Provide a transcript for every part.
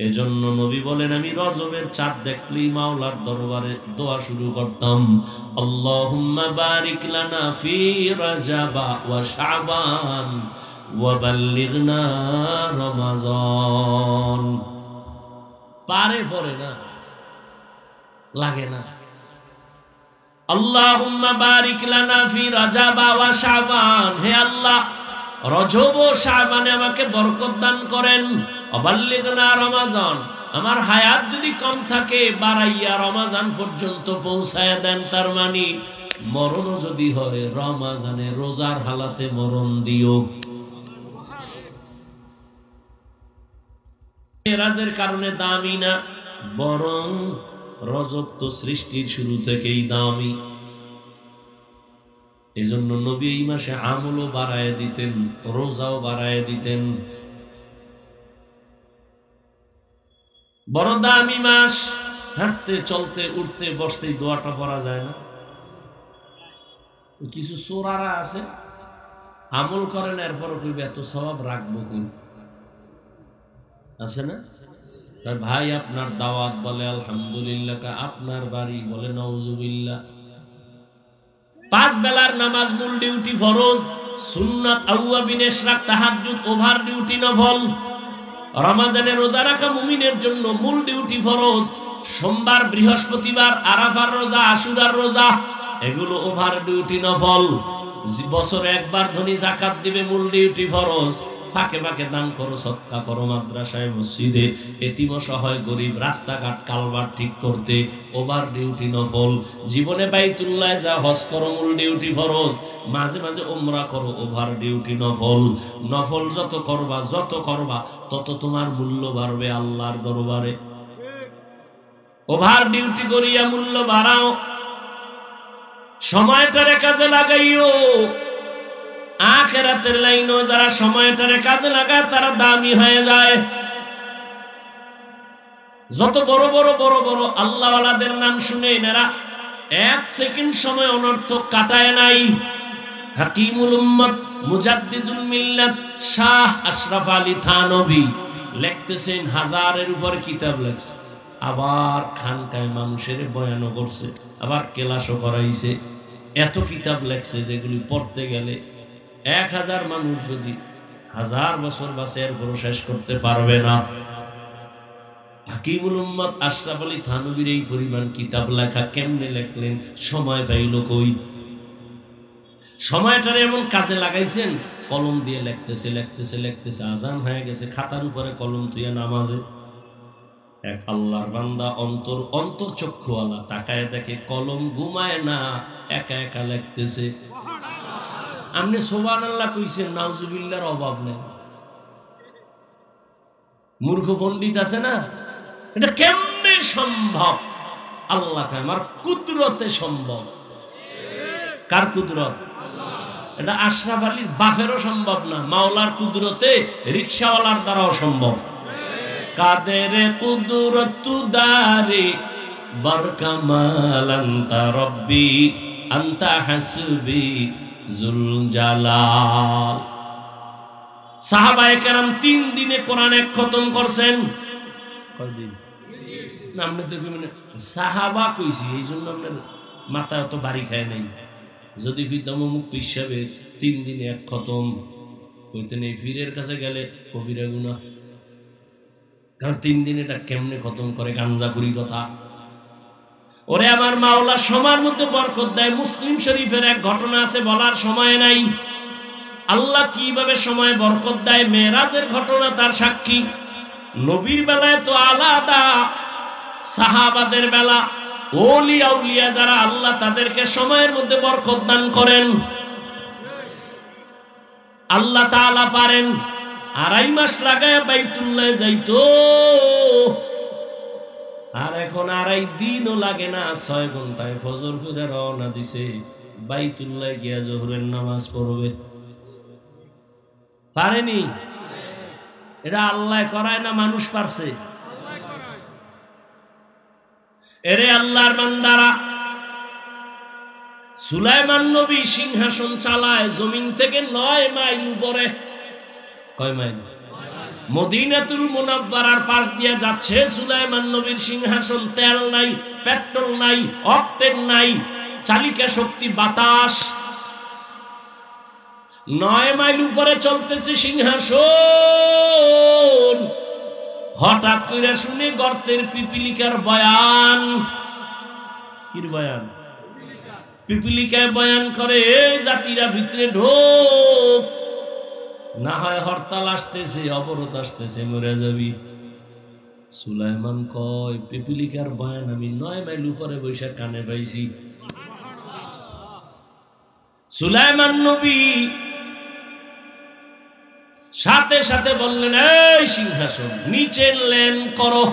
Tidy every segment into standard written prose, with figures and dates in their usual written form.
এজন্য নবী বলেন, আমি রজবের চাঁদ দেখলেই মাওলার দরবারে দোয়া শুরু করতাম, আল্লাহুম্মা বারিক লানা ফি রাজাবা ওয়া শাবান ওয়া বাল্লিগনা রমাজান। পারে পড়ে না, লাগে না। আল্লাহুম্মা বারিক লানা ফি রাজাবা ওয়া শাবান, হে আল্লাহ রজব ও শাবানে আমাকে বরকত দান করেন। অবাল্লিগনা রমাজান, আমার হায়াত যদি কম থাকে বাড়াইয়া রমাজান পর্যন্ত পৌঁছায়া দেন। তার মানে মরণও যদি হয় রমাজানে রোজার হালাতে মরণ দিও। মেরাজের কারণে দামি না, বরং রজব তো সৃষ্টির শুরু থেকেই দামি। এজন্য নবী এই মাসে আমলও বাড়ায় দিতেন, রোজাও বাড়ায় দিতেন। বড় দামি মাস, হাঁটতে চলতে উঠতে বসতে দোয়াটা পড়া যায় না? কিছু চোরারা আছে আমল করেন এরপরও কইবে এত সওয়াব রাখবো কই, আছে না? ভাই আপনার দাওয়াত বলে আলহামদুলিল্লাহ, আপনার বাড়ি বলে নাউজুবিল্লাহ। 5 বেলার নামাজ মূল ডিউটি ফরজ, সুন্নাত আউয়াবিন ইশরাক তাহাজ্জুদ ওভার ডিউটি নফল। রমজানে রোজা রাখা মুমিনের জন্য মূল ডিউটি ফরজ, সোমবার বৃহস্পতিবার আরাফার রোজা আশুরার রোজা এগুলো ওভার ডিউটি নফল। বছরে একবার ধনী যাকাত দিবে, মূল ডিউটি ফরজ। ফাঁকে ফাঁকে দান করো, সদকা করো, মাদ্রাসায় মসজিদে এতিম অসহায় গরিব রাস্তাঘাট কালভার ঠিক করতে ওভার ডিউটি নফল। জীবনে বাইতুল্লাহ যা হজ করো, মূল ডিউটি ফরজ। মাঝে মাঝে উমরা করো, ওভার ডিউটি নফল। নফল যত করবা তত তোমার মূল্য বাড়বে আল্লাহর দরবারে। ওভার ডিউটি করিয়া মূল্য বাড়াও, সময়টারে কাজে লাগাইও। আখিরাতের লাইনও যারা সময়টারে কাজে লাগায় তারা দামি হয়ে যায়। যত বড় বড় আল্লাহওয়ালাদের নাম শুনে এরা 1 সেকেন্ড সময় অনর্থক কাটায় নাই। হাকিমুল উম্মত মুজাদ্দিদুল মিল্লাত শাহ আশরাফ আলী থানভী লিখতেছেন, 1000-এর উপর কিতাব লেখছে, আবার খানকায় মানুষের বয়ানও করছে, আবার ক্লাসও করাইছে। এত কিতাব লেখছে যেগুলি পড়তে গেলে 1000 মানুষ যদি 1000 বছর বাঁচে এরপরও শেষ করতে পারবে না। হাকিমুল উম্মত আশরাফ আলী থানভীর এই পরিমাণ কিতাব লেখা কেমনে লেখলেন? সময় পাইল কই? সময়টারে এমন কাজে লাগাইছেন, কলম দিয়ে লিখতেছে, আজান হয়ে গেছে, খাতার উপরে কলম তুইয়া নামাজে। এক আল্লাহর বান্দা অন্তর চক্ষুওয়ালা তাকায় দেখে কলম ঘুমায় না, একা একা লিখতেছে। আপনি সুবহানাল্লাহ কইছেন, নাউজুবিল্লাহর অভাব নেই। মূর্খ পণ্ডিত আছে না, এটা কেমনে সম্ভব? আল্লাহ আমার কুদরতে সম্ভব। কার কুদরত? এটা আশরাফ আলীর বাপেরও সম্ভব না, মাওলার কুদরতে রিকশাওয়ালার দ্বারাও সম্ভব। কাদের কুদরত দারে বরকামাল আনতা রব্বি আনতা হাসবি জুল জালাল। সাহাবায়ে কেরাম 3 দিনে কোরআন এক খতম করছেন। কয়দিন? না আপনি তো মানে সাহাবা কইছি, এই জন্য আপনার মাথা অত বাড়ি খায় নাই। যদি কইতাম অমুক হিসাবে 3 দিনে এক খতম কইতেন, এই পীরের কাছে গেলে কবিরা গুনাহ। কারণ 3 দিন এটা কেমনে খতম করে? গাঞ্জাখুরি কথা। ওরে আমার মাওলা সময়ের মধ্যে বরকত দেয়। মুসলিম শরীফের এক ঘটনা আছে, বলার সময় নাই। আল্লাহ কিভাবে সময় বরকত দেয়, মেরাজের ঘটনা তার সাক্ষী। নবীর বেলায় তো আলাদা, সাহাবাদের বেলা ওলিয়া উলিয়া যারা আল্লাহ তাদেরকে সময়ের মধ্যে বরকত দান করেন। আল্লাহ তাআলা পারেন 2.5 মাস লাগায় বাইতুল্লাহ যাইতো, আর এখন 2.5 দিনও লাগে না, 6 ঘন্টায় ফজর করে রওনা দিছে, বাইতুল্লাহ গিয়া জোহরের নামাজ পড়বে। পারেনি? এটা আল্লাহ করায় না মানুষ পারছে? এরে আল্লাহর বান্দারা, সুলাইমান নবী সিংহাসন চালায় জমিন থেকে 9 মাইল উপরে। কয় মাইল? মদিনাতুল মুনাওয়ারার পাশ দিয়ে যাচ্ছে সুলাইমান নবীর সিংহাসন। তেল নাই, পেট্রোল নাই, অকটেন নাই, চালিকা শক্তি বাতাস। 9 মাইল উপরে চলতেছে সিংহাসন। হঠাৎ করে শুনে গর্তের পিপিলিকার বয়ান। কির বয়ান? পিপিলিকায় বয়ান করে, এই জাতিরা ভিতরে ঢোক, না হয় হরতাল আসতেছে, অবরোধ আসতেছে, মরে যাবি। সুলাইমান কয়, পিপিলিকার বয়ান আমি 9 মাইল উপরে বৈশা কানে পাইছি। সুলাইমান নবী সাথে সাথে বললেন, এই সিংহাসন নিচে ল্যান্ড করো।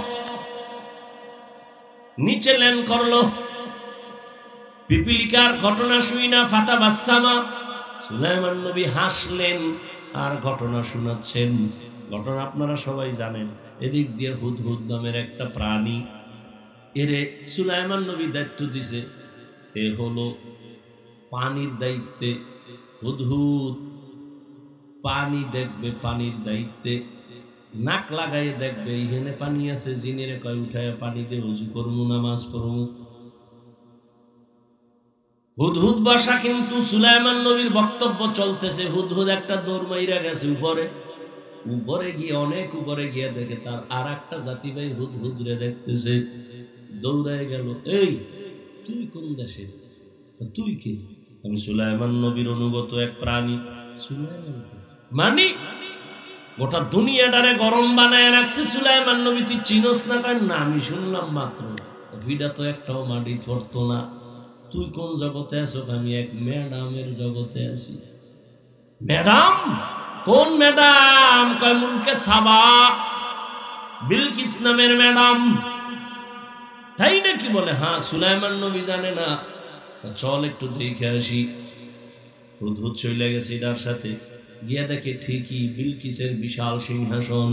নিচে ল্যান্ড করলো। পিপিলিকার ঘটনা শুই না ফাতা বাসামা। সুলাইমান নবী হাসলেন আর ঘটনা শোনাচ্ছেন। ঘটনা আপনারা সবাই জানেন। এদিক দিয়ে হুদহুদ নামের একটা প্রাণী, এরে সুলাইমান নবী দায়িত্ব দিছে, এ হলো পানির দায়িত্বে। হুদহুদ পানি দেখবে, পানির দায়িত্বে নাক লাগাইয়ে দেখবে এইখানে পানি আছে, জিনেরে কয় উঠায় পানি দিয়ে উজু করবো, নামাজ পড়বো। হুদহুদ বাসা কিন্তু সুলাইমান নবীর বক্তব্য চলতেছে। হুদহুদ একটা দৌড় মাইরা গেছে উপরে। উপরে গিয়ে অনেক উপরে গিয়ে দেখে তার আর একটা জাতি ভাই হুদহুদ রে দেখতেছে, দৌড়ায় গেল। এই তুই কোন দেশের? তুই কে? আমি সুলাইমান নবীর অনুগত এক প্রাণী। সুলাইমান মানে গোটা দুনিয়াটারে গরম বানায় রাখছে সুলাইমান নবী, তুই চিনোস না? কেন না, আমি শুনলাম মাত্র, ভিডা তো একটাও মাটি ধরতো না। তুই কোন জগতে আছো? আমি এক ম্যাডামের জগতে আছি। ম্যাডাম? কোন ম্যাডাম? কয় মুলকে সাবা, বিলকিস নামের ম্যাডাম। তাই নাকি? বলে হ্যাঁ। সুলাইমান নবী জানে না, চল একটু দেখে আসি। হুদহুদ চলে গেছে এটার সাথে, গিয়া দেখে ঠিকই বিলকিসের বিশাল সিংহাসন।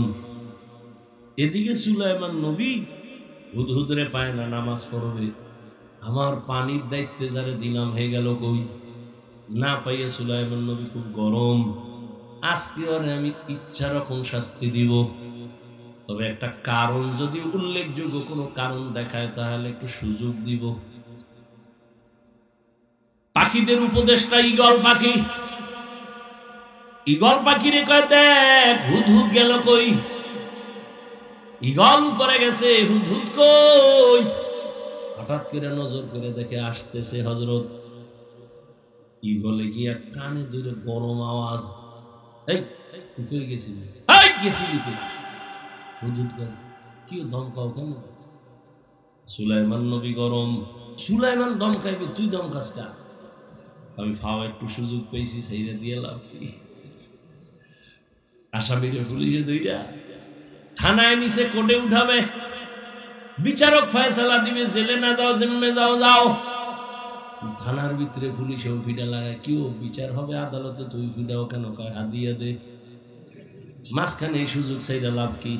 এদিকে সুলাইমান নবী হুদহুদরে পায় না, নামাজ পড়বে। আমার পানির দায়িত্বে যারা দিলাম হয়ে গেল কই? না পাইয়া সুলাইমান নবী খুব গরম। আজকে ওরে আমি ইচ্ছা রকম শাস্তি দিব, তবে একটা কারণ যদি উল্লেখযোগ্য কোনো কারণ দেখায় তাহলে একটু সুযোগ দিব। পাখিদের উপদেষ্টা ঈগল পাখি। ঈগল পাখি রে কয়, দেখ হুদহুদ গেল কই? ঈগল উপরে গেছে, হুদহুদ কই? হঠাৎ করে নজর করে দেখে আসতেছে হযরত। ঈগলে গিয়া কানে ধরে গরম আওয়াজ, এই তুই কই গেছিলি? এই গেছিলি কই? হুদহুদ কয়, কি ধমকাও কেন? সুলাইমান নবী গরম। সুলাইমান ধমকাইবে, তুই ধমকাস কা? আমি ফাও একটু সুযোগ পেয়েছি, সেইটা দিয়ে লাভ কি? আসামিরে পুলিশে ধইরা থানায় নিচে কোর্টে উঠাবে, বিচারক ফয়সালা দিবে, জেলে না যাও জিম্মে যাও। যাও থানার ভিতরে পুলিশেও ফিডা লাগায়, কেউ বিচার হবে আদালতে, তুই ফিডাও কেন? কয় হাদিয়া দে। মাঝখানে এই সুযোগ সেইটা লাভ কি?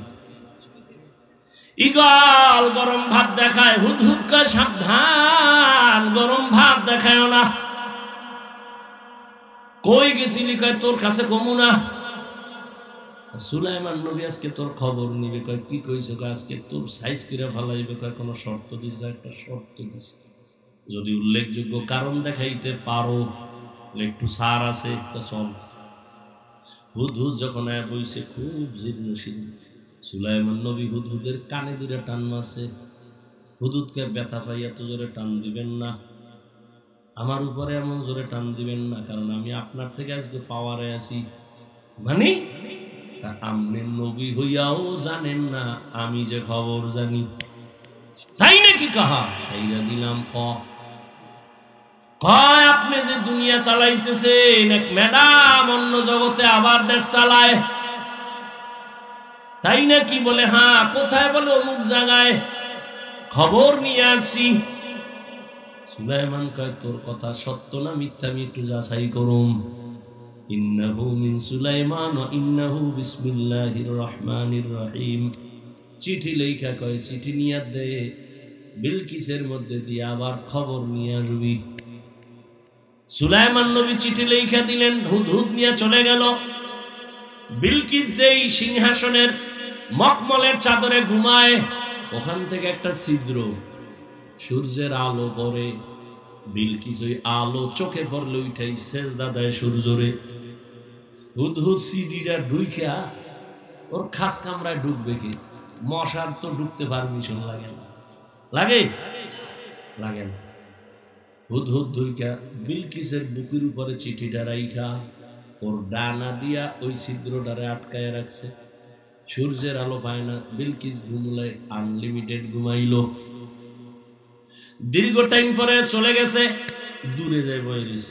ঈগল গরম ভাত দেখায়, হুদহুদ কয় সাবধান, গরম ভাত দেখায় না। কই গেছিলি? কয় তোর কাছে কমু না। সুলাইমান নবী আজকে তোর খবর নিবে। কয় কি কইছে? কয় আজকে তোর সাইজ করে ফালাইবে। কয় কোন শর্ত দিস? একটা শর্ত দিস, যদি উল্লেখযোগ্য কারণ দেখাইতে পারো একটু সার আছে তো চল। হুদহুদ যখন বইছে খুব জীর্ণশীল, সুলাইমান নবী হুদহুদের কানে ধরে টান মারছে। হুদহুদকে ব্যথা পাই, এত জোরে টান দিবেন না, আমার উপরে এমন জোরে টান দিবেন না, কারণ আমি আপনার থেকে আজকে পাওয়ারে আছি। মানে আপনি নবী হইয়াও জানেন না আমি যে খবর জানি, তাই নাকি? কাহা সাইরা দিলাম। কয় আপনি যে দুনিয়া চালাইতেছেন, এক ম্যাডাম অন্য জগতে আবার দেশ চালায়, তাই নাকি? বলে হ্যাঁ। কোথায়? বলে অমুক জায়গায়, খবর নিয়ে আসছি। সুলাইমান কয় তোর কথা সত্য না মিথ্যা আমি একটু যাচাই করুম। ইন্নাহু মিন সুলাইমান ওয়া ইন্নাহু বিসমিল্লাহির রহমানির রহিম। চিঠি লেখা, কয় চিঠি নিয়ে দে, বিলকিসের মধ্যে দিয়ে আবার খবর নিয়ে আসবি। সুলাইমান নবী চিঠি লেখা দিলেন, হুদহুদ নিয়ে চলে গেল। বিলকিস যেই সিংহাসনের মখমলের চাদরে ঘুমায়, ওখান থেকে একটা ছিদ্র, সূর্যের আলো পড়ে। বিলকিস ওই আলো চোখে পড়লে উঠাই সেজদা দেয় সূর্যরে। হুদহুদ সিডিটা ঢুইকা ওর খাস কামরায় ঢুকবে কি? মশার তো ঢুকতে পারমিশন লাগে না, লাগে লাগে না। হুদহুদ ঢুইকা বিলকিসের বুকের উপরে চিঠিটা রাইখা ওর ডানা দিয়া ওই ছিদ্রটারে আটকায় রাখছে। সূর্যের আলো পায় না, বিলকিস ঘুমলে আনলিমিটেড ঘুমাইলো। দীর্ঘ টাইম পরে চলে গেছে, দূরে যায় বইরিস।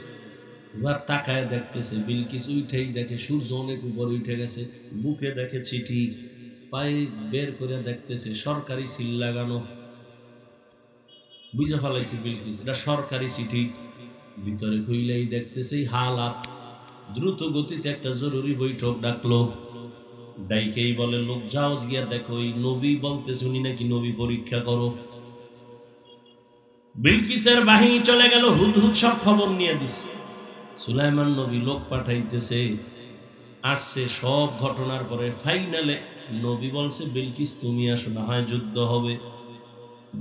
এবার তাকায় দেখতেছে বিলকিস উঠেই দেখে সূর্য অনেক উপরে উঠে গেছে, বুকে দেখে চিঠি, পায়ে বের করে দেখতেছে সরকারি সিল লাগানো। বুঝে ফেলাইছে বিলকিস এটা সরকারি চিঠি। ভিতরে খুইলেই দেখতেছে হালাত। দ্রুত গতিতে একটা জরুরি বৈঠক ডাকলো। ডাইকেই বলে, লোক যাও গিয়া দেখো ওই নবী বলতেছে উনি নাকি নবী পরীক্ষা করো। বিলকিসের বাহিনী চলে গেল, হুদহুদ সব খবর নিয়ে দিছে। সুলাইমান নবী লোক পাঠাইতেছে, আসছে সব ঘটনার পরে ফাইনালে নবী বলছে বিলকিস তুমি আসো, না হয় যুদ্ধ হবে।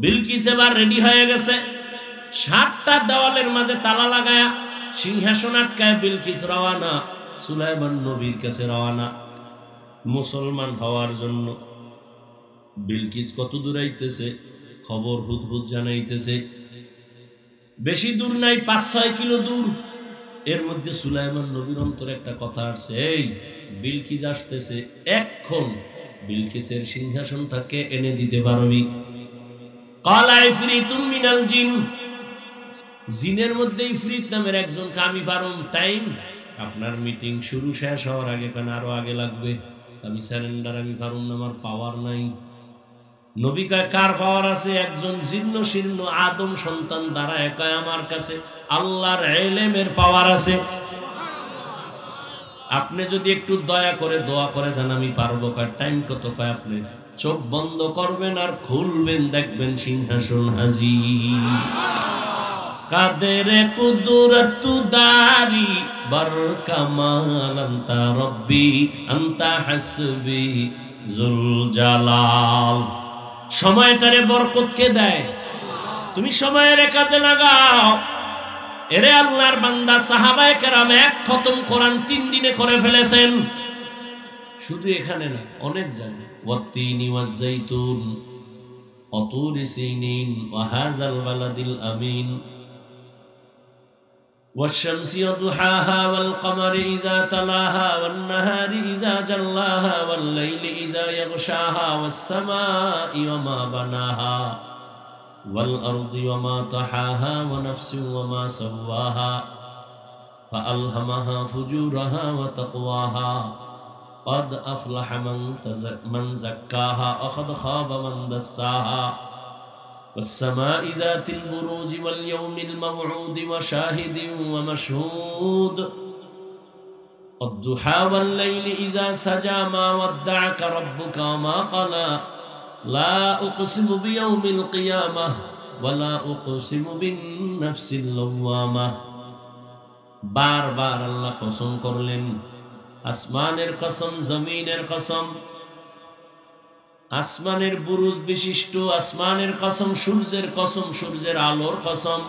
বিলকিস এবার রেডি হয়ে গেছে, 7টা দেওয়ালের মাঝে তালা লাগায়া সিংহাসন আটকায় বিলকিস রওয়ানা সুলাইমান নবীর কাছে, রওয়ানা মুসলমান হওয়ার জন্য। বিলকিস কত দূর আইতেছে খবর হুদহুদ জানাইতেছে। বেশি দূর নাই, 5-6 কিলো দূর। এর মধ্যে সুলাইমান নবীর অন্তরে একটা কথা আসছে, এই বিলকিস আসতেছে, এখন বিলকিসের সিংহাসনটাকে এনে দিতে পারবি? ক্বালা ইফরিতুম মিনাল জিন, জিনের মধ্যে ইফরিত নামের একজনকে আমি পারুম। টাইম আপনার মিটিং শুরু শেষ হওয়ার আগে, কেন আরো আগে লাগবে, আমি সারেন্ডার, আমি পারুম না, আমার পাওয়ার নাই। নবী কয় কার পাওয়ার আছে? একজন জীর্ণ শীর্ণ আদম সন্তান দ্বারা একাই আমার কাছে আল্লাহর ইলমের পাওয়ার আছে। আপনি যদি একটু দয়া করে দোয়া করে দেন আমি পারবো। কয় টাইম কত? কয় আপনি চোখ বন্ধ করবেন আর খুলবেন, দেখবেন সিংহাসন হাজির। কাদের কুদরত দারি বর কামাল আনতা রব্বি আনতা হাসবি জুল জালাল। সময়টারে বরকত কে দেয়? তুমি সময়ের কাজে লাগাও। এরে আল্লাহর বান্দা, সাহাবায়ে কেরাম 1 খতম কোরআন 3 দিনে করে ফেলেছেন। শুধু এখানে না, অনেক জায়গায়। ওয়াত্তিনি ওয়াজ-যাইতুন ওয়া তুরি সিনিন ওয়া হাযাল বালাদিল আমিন والشمس وضحاها والقمر إذا تلاها والنهار إذا جلاها والليل إذا يغشاها والسماء وما بناها والأرض وما طحاها ونفس وما سواها فألهمها فجورها وتقواها قد أفلح من زكاها وقد خاب من دساها والسماء ذات البروج واليوم الموعود وشاهد ومشهود والضحى والليل إذا سجى ما ودعك ربك وما قلى لا أقسم بيوم القيامة ولا أقسم بالنفس اللوامة। بار بار الله قسم করলেন, আসমানের কসম, জমিনের কসম। আসমানের বুরুজ বিশিষ্ট আসমানের কসম, সূর্যের কসম, সূর্যের আলোর কসম।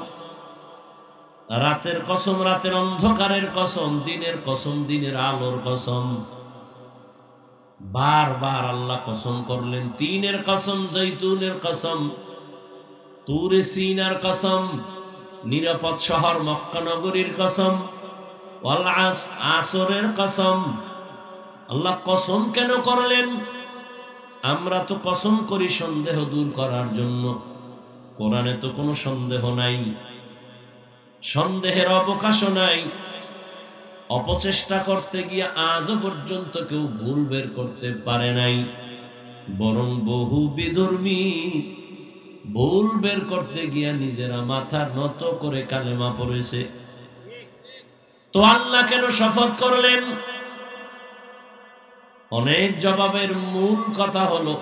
রাতের কসম, রাতের অন্ধকারের কসম। দিনের কসম, দিনের আলোর কসম। বারবার আল্লাহ কসম করলেন। তিনের কসম, জৈতুনের কসম, তুরে সিনার কসম, নিরাপদ শহর মক্কা নগরীর কসম, ওয়াল আসরের কসম। আল্লাহ কসম কেন করলেন? আমরা তো কসম করি সন্দেহ দূর করার জন্য। কোরআনে তো কোনো সন্দেহ নাই, সন্দেহের অবকাশও নাই। অপচেষ্টা করতে গিয়ে আজও পর্যন্ত কেউ ভুল বের করতে পারে নাই, বরং বহু বিধর্মী ভুল বের করতে গিয়া নিজেরা মাথা নত করে কালেমা পড়েছে। তো আল্লাহ কেন শপথ করলেন? অনেক জবাবের মূল কথা হলো,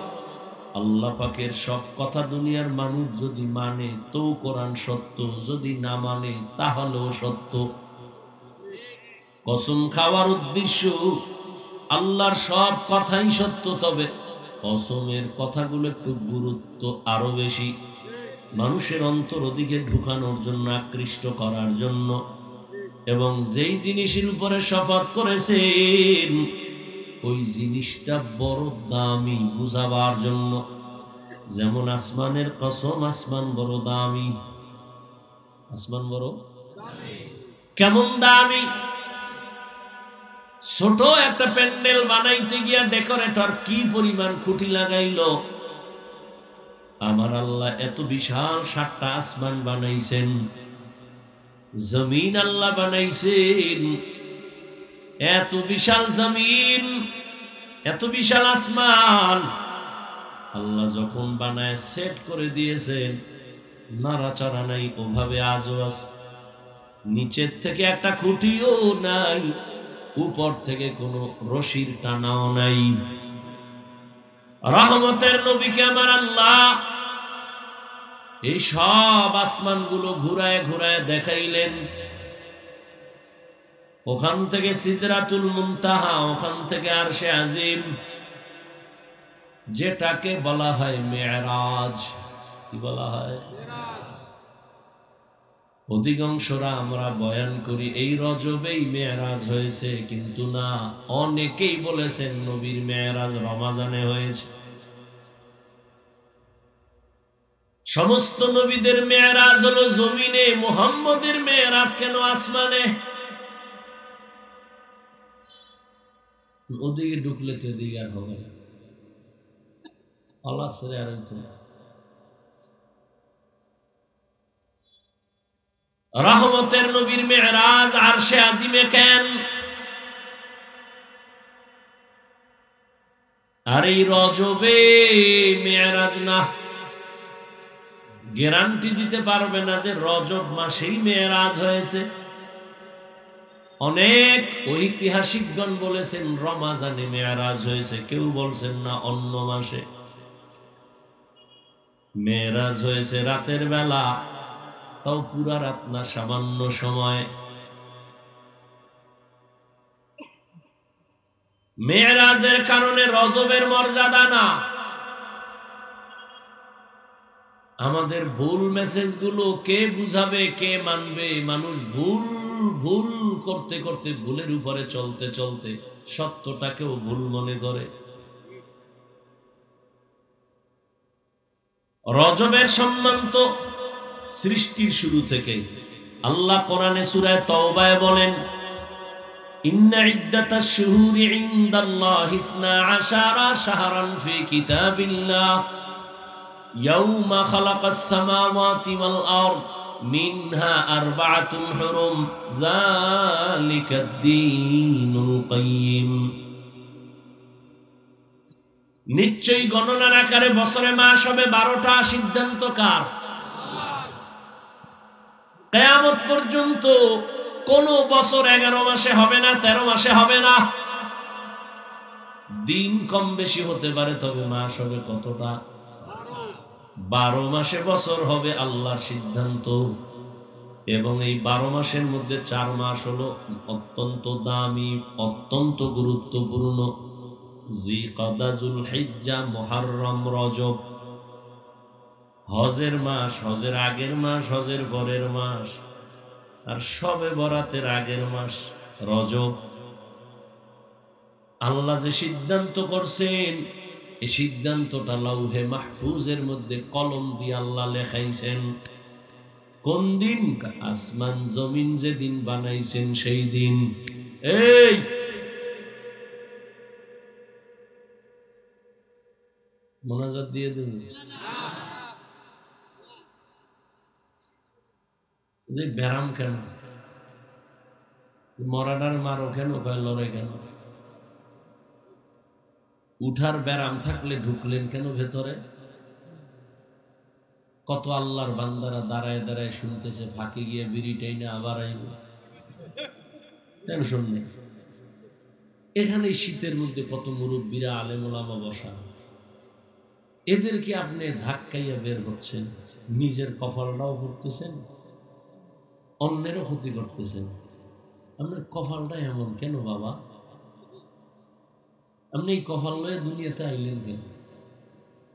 আল্লাহ পাকের সব কথা দুনিয়ার মানুষ যদি মানে তো কোরআন সত্য, যদি না মানে তাহলেও সত্য। কসম খাওয়ার উদ্দেশ্য আল্লাহর সব কথাই সত্য, তবে কসমের কথাগুলো একটু গুরুত্ব আরো বেশি, মানুষের অন্তর দিকে ঢুকানোর জন্য, আকৃষ্ট করার জন্য। এবং যেই জিনিসের উপরে শপথ করেছেন ওই জিনিসটা বড় দামি বুঝাবার জন্য। যেমন আসমানের কসম, আসমান বড় দামি। আসমান বড় কেমন দামি! ছোট একটা প্যান্ডেল বানাইতে গিয়া ডেকোরেটর কি পরিমাণ খুঁটি লাগাইলো। আমার আল্লাহ এত বিশাল 7টা আসমান বানাইছেন, জমিন আল্লাহ বানাইছেন, এত বিশাল জমিন, এত বিশাল আসমান আল্লাহ যখন বানায় সেট করে দিয়েছেন, নাড়াচাড়া নাই, ওভাবে আজও আছে। নিচের থেকে একটা খুঁটিও নাই, উপর থেকে কোনো রশির টানাও নাই। রহমতের নবীকে আমার আল্লাহ এই সব আসমানগুলো ঘুরায় ঘুরায় দেখাইলেন। ওখান থেকে সিদরাতুল মুনতাহা, ওখান থেকে আরশে আজিম, যেটাকে বলা হয় মেরাজ। কি বলা হয়? অধিকাংশরা আমরা বয়ান করি এই রজবেই মেরাজ হয়েছে, কিন্তু না, অনেকেই বলেছেন নবীর মেরাজ রমাজানে হয়েছে। সমস্ত নবীদের মেরাজ হলো জমিনে, মুহাম্মদের মেরাজ কেন আসমানে? ওদিকে ঢুকলে তো এদিকে আর হবে না। আল্লাহ ছেড়ে আর রহমতের নবীর মেরাজ আরশে আজিমে কেন? আর এই রজবে মেরাজ না। গ্যারান্টি দিতে পারবে না যে রজব মাসেই মেরাজ হয়েছে। অনেক ঐতিহাসিকগণ বলেছেন রমাজানে মেরাজ হয়েছে, কেউ বলছেন না অন্য মাসে। মেরাজ হয়েছে রাতের বেলা, তাও পুরা রাত না, সামান্য সময়। মেরাজের কারণে রজবের মর্যাদা না। আমাদের ভুল মেসেজগুলো কে বুঝাবে, কে মানবে? মানুষ ভুল ভুল করতে করতে, ভুলের উপরে চলতে চলতে সত্যটাকেও ভুল মনে করে। রজবের সম্মান তো সৃষ্টির শুরু থেকে। আল্লাহ কোরআনে সূরা তাওবায় বলেন, ইন্না ইদ্দাতাশ শুহুরি ইনদাল্লাহি 12 শাহরান ফি কিতাবিল্লাহ ইয়াউমা খালাকাস সামাওয়াতি ওয়াল আরদ মিনহা আরবাআতুন হুরুম যালিকাদ দীনুল কাইয়্যিম। নিশ্চয়ই গণনার আকারে বছরে মাস হবে 12টা। সিদ্ধান্ত কার? কিয়ামত পর্যন্ত কোন বছর 11 মাসে হবে না, 13 মাসে হবে না। দিন কম বেশি হতে পারে, তবে মাস হবে কতটা? 12 মাসে বছর হবে, আল্লাহর সিদ্ধান্ত। এবং এই 12 মাসের মধ্যে 4 মাস হলো অত্যন্ত দামি, অত্যন্ত গুরুত্বপূর্ণ। জিলকাদা, যুলহিজ্জা, মুহররম, রজব। হজের মাস, হজের আগের মাস, হজের পরের মাস, আর শবে বরাতের আগের মাস রজব। আল্লাহ যে সিদ্ধান্ত করছেন, এই সিদ্ধান্তটা লাউহে মাহফুজের মধ্যে কলম দিয়ে আল্লাহ লেখাইছেন। কোন দিন? আসমান জমিন যেদিন বানাইছেন সেই দিন। এই মোনাজাত দিয়ে দেব, ব্যারাম কেন? মরাডার মারো কেন? লড়ে কেন? উঠার ব্যারাম থাকলে ঢুকলেন কেন ভেতরে? কত আল্লাহর বান্দারা দাঁড়ায় দাঁড়ায় শুনতেছে, ফাঁকে গিয়ে বিড়ি টাইনে আবার আইব, টেনশন নেই। এখানে শীতের মধ্যে কত মুরব্বীরা, আলেম ওলামা বসা, এদেরকে আপনি ধাক্কাইয়া বের হচ্ছেন, নিজের কপালটাও করতেছেন, অন্যেরও ক্ষতি করতেছেন। আপনার কপালটা এমন কেন বাবা? আপনি এই কপাল লয়ে দুনিয়াতে আইলেন কেন?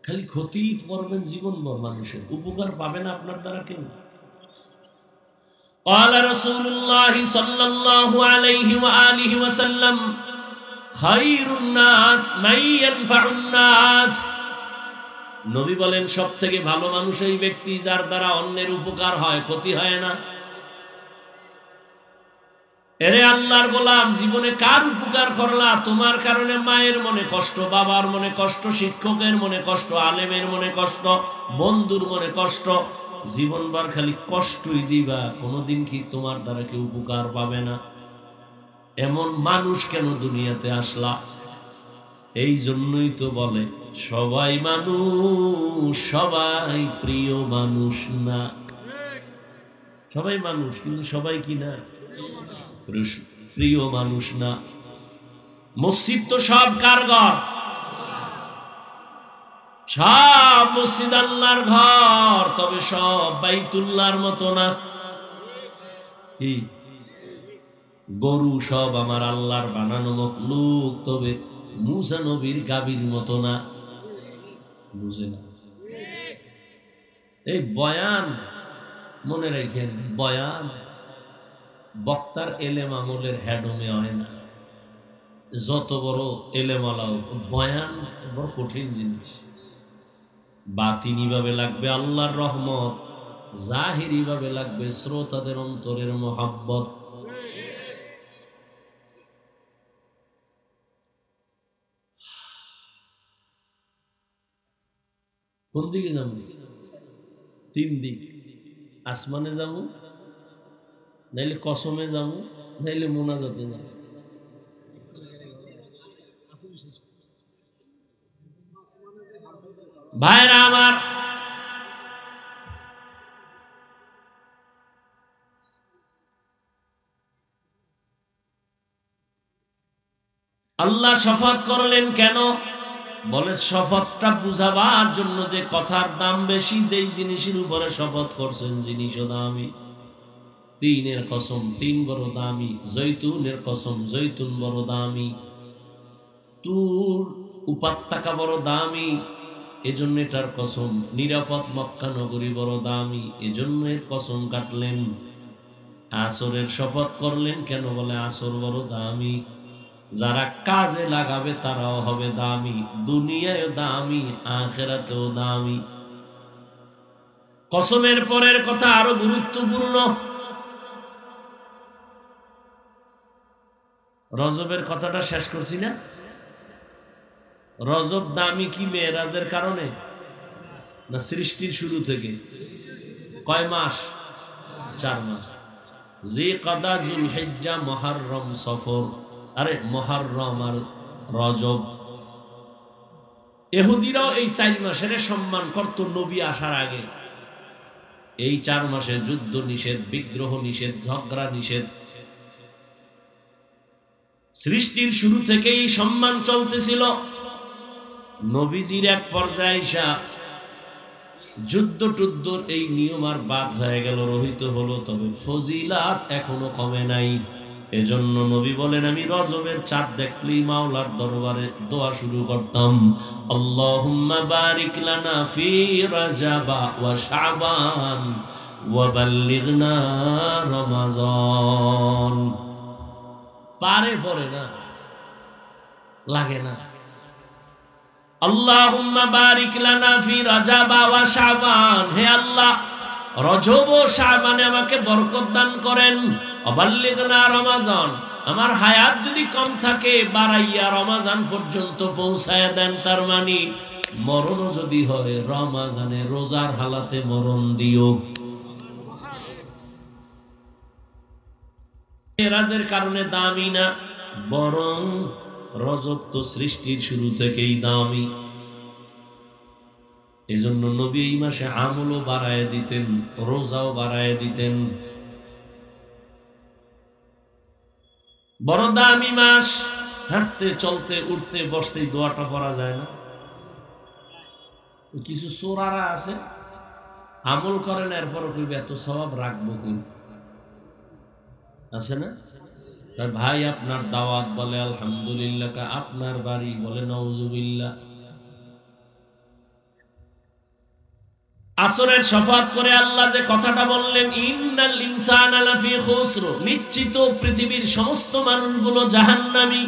খালি ক্ষতি করবেন জীবনভর, মানুষের উপকার পাবেন আপনার দ্বারা কেউ। قال رسول الله صلى الله عليه وآله وسلم خير الناس من ينفع الناس। নবী বলেন সবথেকে ভালো মানুষ এই ব্যক্তি যার দ্বারা অন্যের উপকার হয়, ক্ষতি হয় না। এরে আল্লাহর গোলাম, জীবনে কার উপকার করলা? তোমার কারণে মায়ের মনে কষ্ট, বাবার মনে কষ্ট, শিক্ষকের মনে কষ্ট, আলেমের মনে কষ্ট, বন্ধুর মনে কষ্ট, জীবনভর খালি কষ্টই দিবা, কোনোদিন কি তোমার দ্বারা কেউ উপকার পাবে না? এমন মানুষ কেন দুনিয়াতে আসলা? এই জন্যই তো বলে সবাই মানুষ, সবাই প্রিয় মানুষ না। সবাই মানুষ কিন্তু সবাই কি না? প্রিয় মানুষ না। মসজিদ তো সব কার ঘর? সব মসজিদ আল্লাহর ঘর, তবে সব বাইতুল্লাহর মতো না। কি গরু সব আমার আল্লাহর বানানো মখলুক, তবে মুসা নবীর গাভীর মতো না। বুঝে না? এই বয়ান মনে রাখেন, বয়ান বক্তার এলেম আমলের হ্যাডমে হয় না। যত বড় এলেমালাও, বয়ান বড় কঠিন জিনিস। বাতিনি ভাবে লাগবে আল্লাহর রহমত, জাহিরি ভাবে লাগবে শ্রোতাদের অন্তরের মোহাব্বত। কোন দিকে যাবো? তিন দিক। আসমানে যাবো, নাইলে কসমে যাবো, নাইলে মোনাজাতে যাবো। ভাইরা আমার, আল্লাহ শপথ করলেন কেন? বলে শপথটা বুঝাবার জন্য যে কথার দাম বেশি, যেই জিনিসের উপরে শপথ করছেন জিনিসও দামি। তিনের কসম, তিন বড় দামি। জৈতুনের কসম, জৈতুন বড় দামি। তুর উপত্যকা বড় দামি, এজন্য এটার কসম। নিরাপদ মক্কা নগরী বড় দামি, এজন্য এর কসম কাটলেন। আসরের শপথ করলেন কেন? বলে আসর বড় দামি। যারা কাজে লাগাবে তারাও হবে দামি, দুনিয়ায়ও দামি, আখিরাতেও দামি। কসমের পরের কথা আরো গুরুত্বপূর্ণ। রজবের কথাটা শেষ করছি না? রজব দামি কি মেরাজের কারণে না সৃষ্টির শুরু থেকে? কয় মাস? 4 মাস। জিলকাদা, যুলহিজ্জা, মুহররম, সফর। আরে মুহররম আর রজব। ইহুদিরাও এই 4 মাসের সম্মান করত নবী আসার আগে। এই 4 মাসে যুদ্ধ নিষেধ, বিগ্রহ নিষেধ, ঝগড়া নিষেধ। সৃষ্টির শুরু থেকেই সম্মান চলতেছিল। নবীজির এক পর্যায়ে এসে যুদ্ধ টুদ্ধ এই নিয়ম আর বাদ হয়ে গেল, রহিত হলো, তবে ফজিলাত এখনো কমে নাই। এজন্য নবী বলেন, আমি রজবের চাঁদ দেখলেই মাওলার দরবারে দোয়া শুরু করতাম, আল্লাহুম্মা বারিক লানা ফি রাজাবা ওয়া শাবান ওয়া বাল্লিগনা রমাজান। পারে পড়ে না, লাগে না। আল্লাহুম্মা বারিক লানা ফি রাজাবা ওয়া শাবান, হে আল্লাহ রজব ও শাবানে আমাকে বরকত দান করেন। অবাল্লিগনা রমাজান, আমার হায়াত যদি কম থাকে বাড়াইয়া রমাজান পর্যন্ত পৌঁছায়া দেন। তার মানে মরণও যদি হয় রমাজানে রোজার হালাতে মরণ দিও। মেরাজের কারণে দামি না, বরং রজব তো সৃষ্টির শুরু থেকেই দামি। এজন্য নবী এই মাসে আমলও বাড়ায় দিতেন, রোজাও বাড়ায় দিতেন। বড় দামি মাস। হাঁটতে চলতে উঠতে বসতে দোয়াটা পড়া যায় না? কিছু চোরারা আছে আমল করেন, এরপরও কইবে এত সওয়াব রাখবো কই? আছে না? ভাই আপনার দাওয়াত, বলে আলহামদুলিল্লাহ। আপনার বাড়ি, বলে নাউজুবিল্লাহ। আসরের শফাত করে আল্লাহ যে কথাটা বললেন, ইন্নাল ইনসানা লাফি খুসর, নিশ্চিত পৃথিবীর সমস্ত মানুষগুলো জাহান্নামী।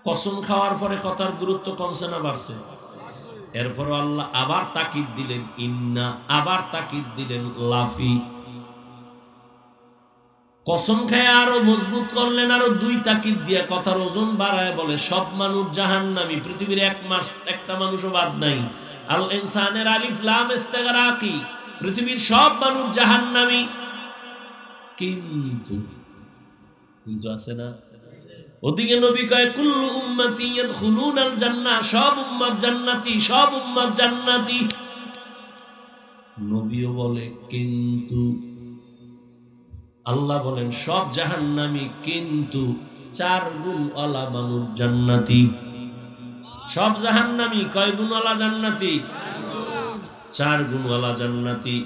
কসম খাওয়ার পরে কথার গুরুত্ব কমছে না বাড়ছে? এরপর আল্লাহ আবার তাকিদ দিলেন ইন্না, আবার তাকিদ দিলেন লাফি। কসম খায় আরো মজবুত করলেন, আরো দুই তাকিদ দিয়ে কথার ওজন বাড়ায় বলে সব মানুষ জাহান্নামী, পৃথিবীর একটা মানুষও বাদ নাই। আল ইনসানের আলিফ লাম ইস্তিগরাকি, পৃথিবীর সব মানুষ জাহান্নামী। কিন্তু কিন্তু আছে না? ওদিকে নবী কয় কুল্লু উম্মতি ইয়াদখুলুনাল জান্নাহ, সব উম্মত জান্নাতি, সব উম্মত জান্নাতি। নবীও বলে কিন্তু, আল্লাহ বলেন সব জাহান্নামী, কিন্তু 4 গুণওয়ালা মানুষ জান্নাতি। সব জাহান্নামী, কয় গুণওয়ালা জান্নাতি? 4 গুণওয়ালা জান্নাতি।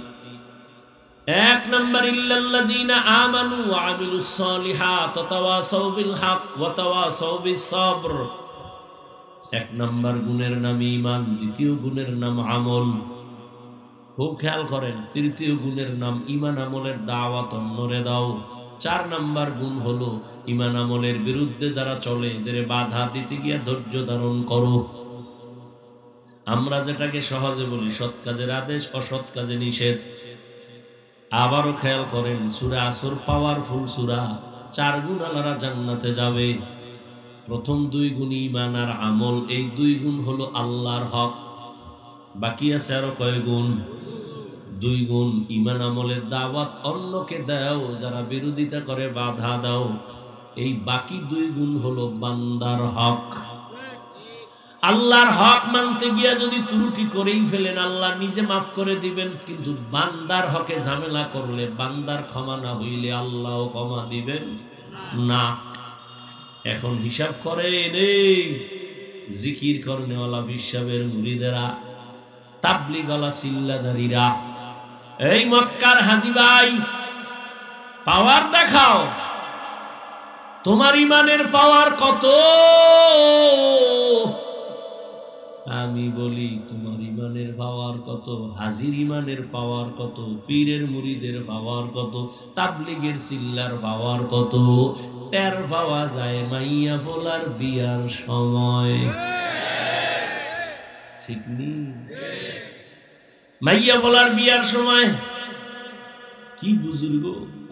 1 নাম্বার ইল্লাল্লাযীনা আমানু ওয়া আমিলুস সলিহাত ওয়া তাওয়াসাউ বিল হক ওয়া তাওয়াসাউ বিস সবর। 1 নাম্বার গুণের নাম ঈমান, দ্বিতীয় গুণের নাম আমল। খুব খেয়াল করেন, তৃতীয় গুণের নাম ঈমান আমলের দাওয়াত অন্যরে দাও। 4 নাম্বার গুণ হলো ঈমান আমলের বিরুদ্ধে যারা চলে এদের বাধা দিতে গিয়ে ধৈর্য ধারণ করো। আমরা যেটাকে সহজে বলি সৎ কাজের আদেশ, অসৎ কাজে নিষেধ। আবারও খেয়াল করেন, সূরা আসর পাওয়ারফুল সূরা। 4 গুণওয়ালারা জান্নাতে যাবে। প্রথম 2 গুণ ঈমান আর আমল, এই 2 গুণ হলো আল্লাহর হক। বাকি আছে আরো কয় গুণ? 2 গুণ। ঈমান আমলের দাওয়াত অন্যকে দাও, যারা বিরোধিতা করে বাধা দাও। এই বাকি 2 গুণ হলো বান্দার হক। আল্লাহর হক মানতে গিয়া যদি ত্রুটি করেই ফেলেন, আল্লাহ নিজে মাফ করে দিবেন, কিন্তু বান্দার হকে ঝামেলা করলে, বান্দার ক্ষমা না হইলে আল্লাহও ক্ষমা দিবেন না। এখন হিসাব করেন, এই জিকির করনেওয়ালা বিশ্বাবের মুরিদেরা, তাবলীগওয়ালা চিল্লাদারিরা, এই মক্কার হাজী ভাই, পাওয়ার দেখাও। তোমার ঈমানের পাওয়ার কত? আমি বলি তোমার ঈমানের পাওয়ার কত? হাজির ঈমানের পাওয়ার কত? পীরের মুরিদের পাওয়ার কত? তাবলীগের চিল্লার পাওয়ার কত? টের পাওয়া যায় মাইয়া পোলার বিয়ার সময়। ঠিক নেই? মাইয়া পোলার বিয়ার সময় কি বুজুর্গ,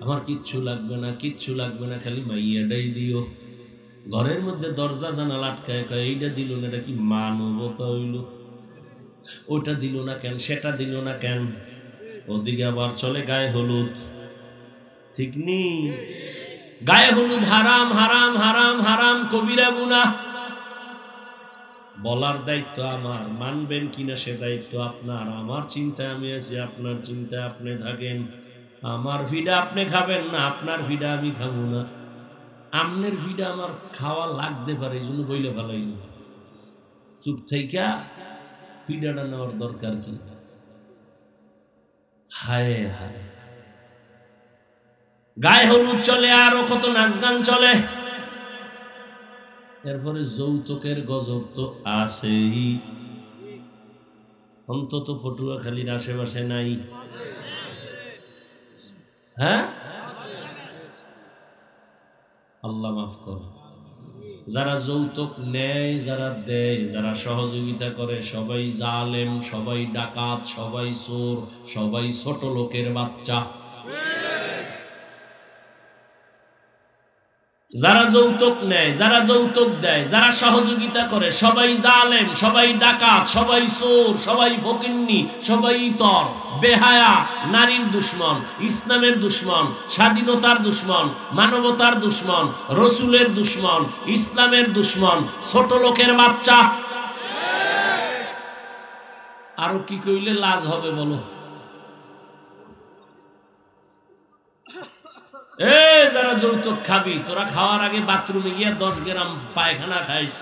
আমার কিচ্ছু লাগবে না, কিচ্ছু লাগবে না, খালি মাইয়াটাই দিও। ঘরের মধ্যে দরজা জানালা আটকায়, কয় এইটা দিল না, এটা কি মানবতা হইল? ওটা দিল না কেন, সেটা দিল না কেন? ওদিকে আবার চলে গায়ে হলুদ। ঠিক নেই? গায়ে হলুদ হারাম, হারাম, হারাম, হারাম, কবিরা গুনাহ। বলার দায়িত্ব আমার, মানবেন কিনা সে দায়িত্ব আপনার। আমার চিন্তায় আমি আছি, আপনার চিন্তায় আপনি থাকেন। আমার ভিডা আপনি খাবেন না, আপনার ভিডা আমি খাবো না। আমনের ভিডা আমার খাওয়া লাগতে পারে, এই জন্য বইলে ভালোই না। চুপ থাইকা ভিডাটা নেওয়ার দরকার কি? হায় হায়, গায়ে হলুদ চলে, আরো কত নাচ গান চলে। এরপরে যৌতুকের গজব তো আছেই, অন্তত পটুয়াখালীর আশেপাশে নাই? হ্যাঁ, আল্লাহ মাফ করে। যারা যৌতুক নেয়, যারা দেয়, যারা সহযোগিতা করে, সবাই জালেম, সবাই ডাকাত, সবাই চোর, সবাই ছোট লোকের বাচ্চা। যারা যৌতুক নেয়, যারা যৌতুক দেয়, যারা সহযোগিতা করে, সবাই জালেম, সবাই ডাকাত, সবাই চোর, সবাই ফকিন্নি, সবাই ইতর, বেহায়া, নারীর দুশ্মন, ইসলামের দুশ্মন, স্বাধীনতার দুশ্মন, মানবতার দুশ্মন, রসুলের দুশ্মন, ইসলামের দুশ্মন, ছোট লোকের বাচ্চা। আরো কি কইলে লাজ হবে বলো? যারা যৌতুক খাবি, তোরা খাওয়ার আগে বাথরুমে গিয়া 10 গ্রাম পায়খানা খাইস,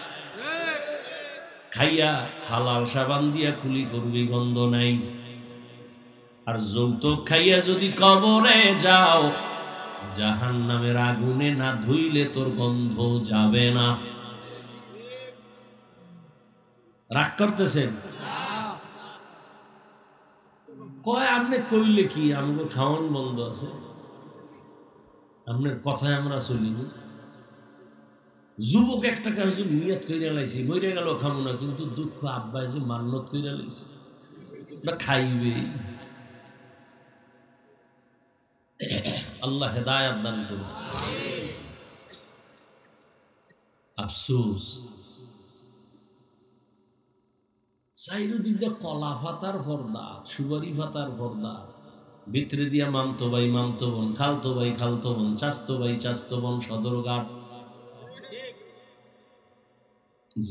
খাইয়া হালাল সাবান দিয়া কুলি করবি, গন্ধ নাই। আর যৌতুক খাইয়া যদি কবরে যাও, জাহান্নামের আগুনে না ধুইলে তোর গন্ধ যাবে না। রাগ করতেছেন? কয় আপনি কইলে কি, আমাকে খাওয়ান বন্ধ আছে, আপনার কথায় আমরা চলিনি। যুবক একটা কাজ নিয়ত কইরা লাইছি, বইরে গেল খামো না, কিন্তু দুঃখ আব্বা যে মান্নত কইরা লাইছে না খাইবে। আল্লাহ হেদায়াত দান করুন। আফসোস চাইরুদিকে কলা ফাতার পর্দা, সুবারি ফাতার পর্দা, ভিতরে দিয়া মামতো ভাই মামতো বোন, খালতো ভাই খালতো বোন, চাস্তো ভাই চাস্তো বোন, সদরঘাট।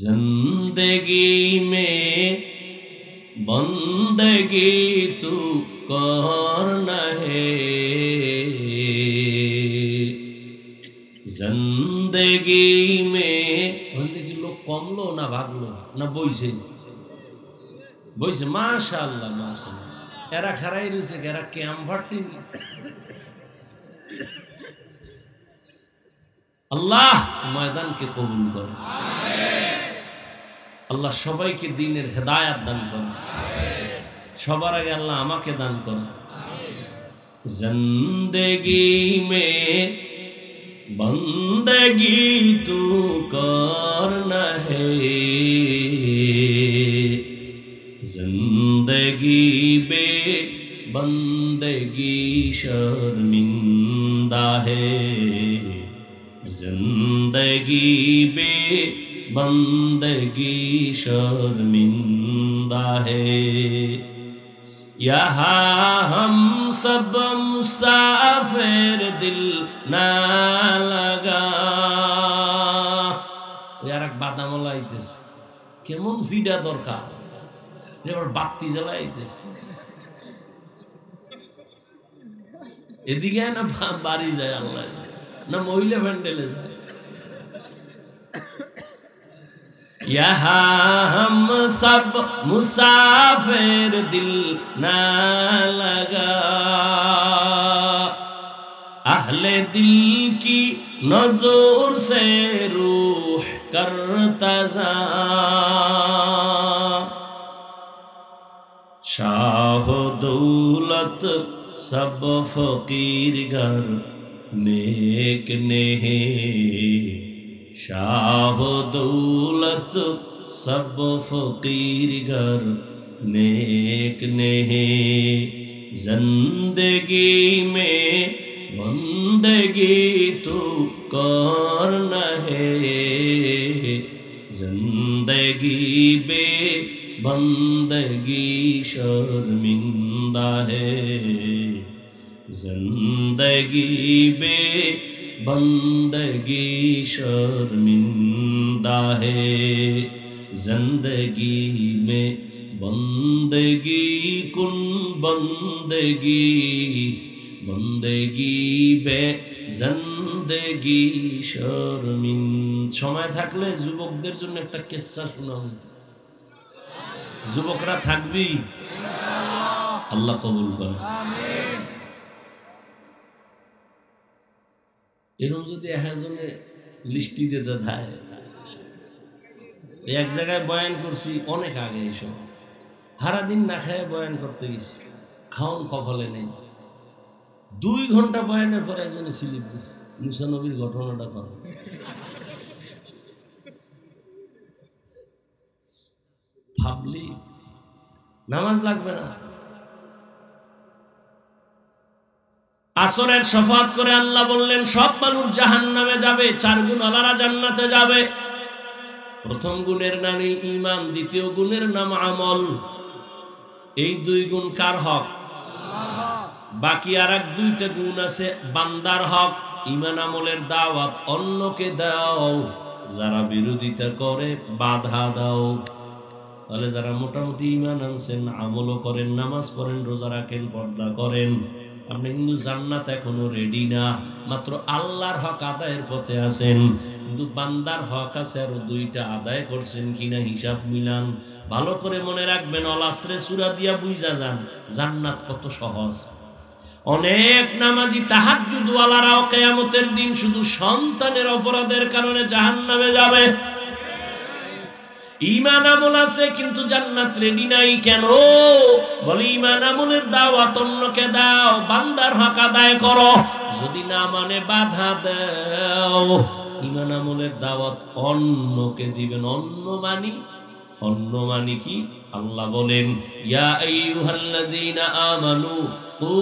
जिंदगी में बंदगी तू करना है, जिंदगी में কি লোক কমলো না ভাগলো না বইছে? বইছে। মাশাআল্লাহ মাশাআল্লাহ। এরা খারাই রয়েছে, এরা ক্যাম্প ভার্টি। আল্লাহ ময়দানকে কবুল করে, আল্লাহ সবাইকে দ্বীনের হেদায়াত দান করে, সবার আগে আল্লাহ আমাকে দান করে। জিন্দেগি মে বন্দগি তু করনা হে, जिंदगी बे बंदगी शर्मिंदा है, जिंदगी बे बंदगी शर्मिंदा है, यहाँ हम सब मुसाफिर दिल ना लगा। यार एक बादामला आइतेছে, কেমন ফিডা দরকার, এবার বাতি জ্বালাইতেছে, এদিকে না বাড়ি যায় আল্লাহ, না মহিলা ভ্যান্ডেলে যায়। यहाँ हम सब मुसाफिर दिल ना लगा, अहले दिल की नजर से रूह करता जा, शाह दौलत सब फकीर घर नेक नेहे, शाह दौलत सब फकीर घर नेक नेहे, जिंदगी में बंदगी तू करना है, जिंदगी बे बंदगी शर्मिंदा है, जिंदगी बे बंदगी शर्मिंदा है, जिंदगी में बंदगी कुन बंदगी, बंदगी बे जिंदगी शर्मिन। সময় থাকলে যুবকদের জন্য একটা কিস্সা শোনাও। যুবকরা থাকবি, আল্লাহ কবুল করে। এরকম যদি একজনে লিস্টি দিতে থাকে, এক জায়গায় বয়ান করছি অনেক আগে, এইসব সারাদিন না খেয়ে বয়ান করতে গেছি, খাওন কপালে নেই। 2 ঘন্টা বয়ানের পরে একজনে স্লিপ দিচ্ছে, মুসা নবীর ঘটনাটা করে। ভাবলি নামাজ লাগবে না। আসরের শফাত করে আল্লাহ বললেন সব মানুষ জাহান্নামে যাবে, 4 গুণ আলারা জান্নাতে যাবে। প্রথম গুণের নাম ঈমান, দ্বিতীয় গুণের নাম আমল। এই 2 গুণ কার হক? বাকি আরেক 2টা গুণ আছে বান্দার হক। ঈমান আমলের দাওয়াত অন্যকে দাও, যারা বিরোধিতা করে বাধা দাও। তাহলে যারা মোটামুটি ঈমান আনছেন, আমলও করেন, নামাজ পড়েন, রোজা রাখেন, পর্দা করেন, আপনি কিন্তু জান্নাত এখনো রেডি না, মাত্র আল্লাহর হক আদায়ের পথে আছেন। কিন্তু বান্দার হক আছে আরো 2টা, আদায় করছেন কিনা হিসাব মিলান। ভালো করে মনে রাখবেন, অল আসরে সূরা দিয়া বুঝা যান জান্নাত কত সহজ। অনেক নামাজি তাহাজ্জুদ ওয়ালারাও কিয়ামতের দিন শুধু সন্তানের অপরাধের কারণে জাহান্নামে যাবে। ঈমান আমল আছে কিন্তু জান্নাত রেডি নাই কেন? বলে ঈমান আমলের দাওয়াত অন্যকে দাও, বান্দার হক আদায় করো, যদি না মানে বাধা দাও। ঈমান আমলের দাওয়াত অন্যকে দিবেন। অন্য মানি কি? আল্লাহ বলেন ইয়া আইয়ুহাল্লাযীনা আমানু কু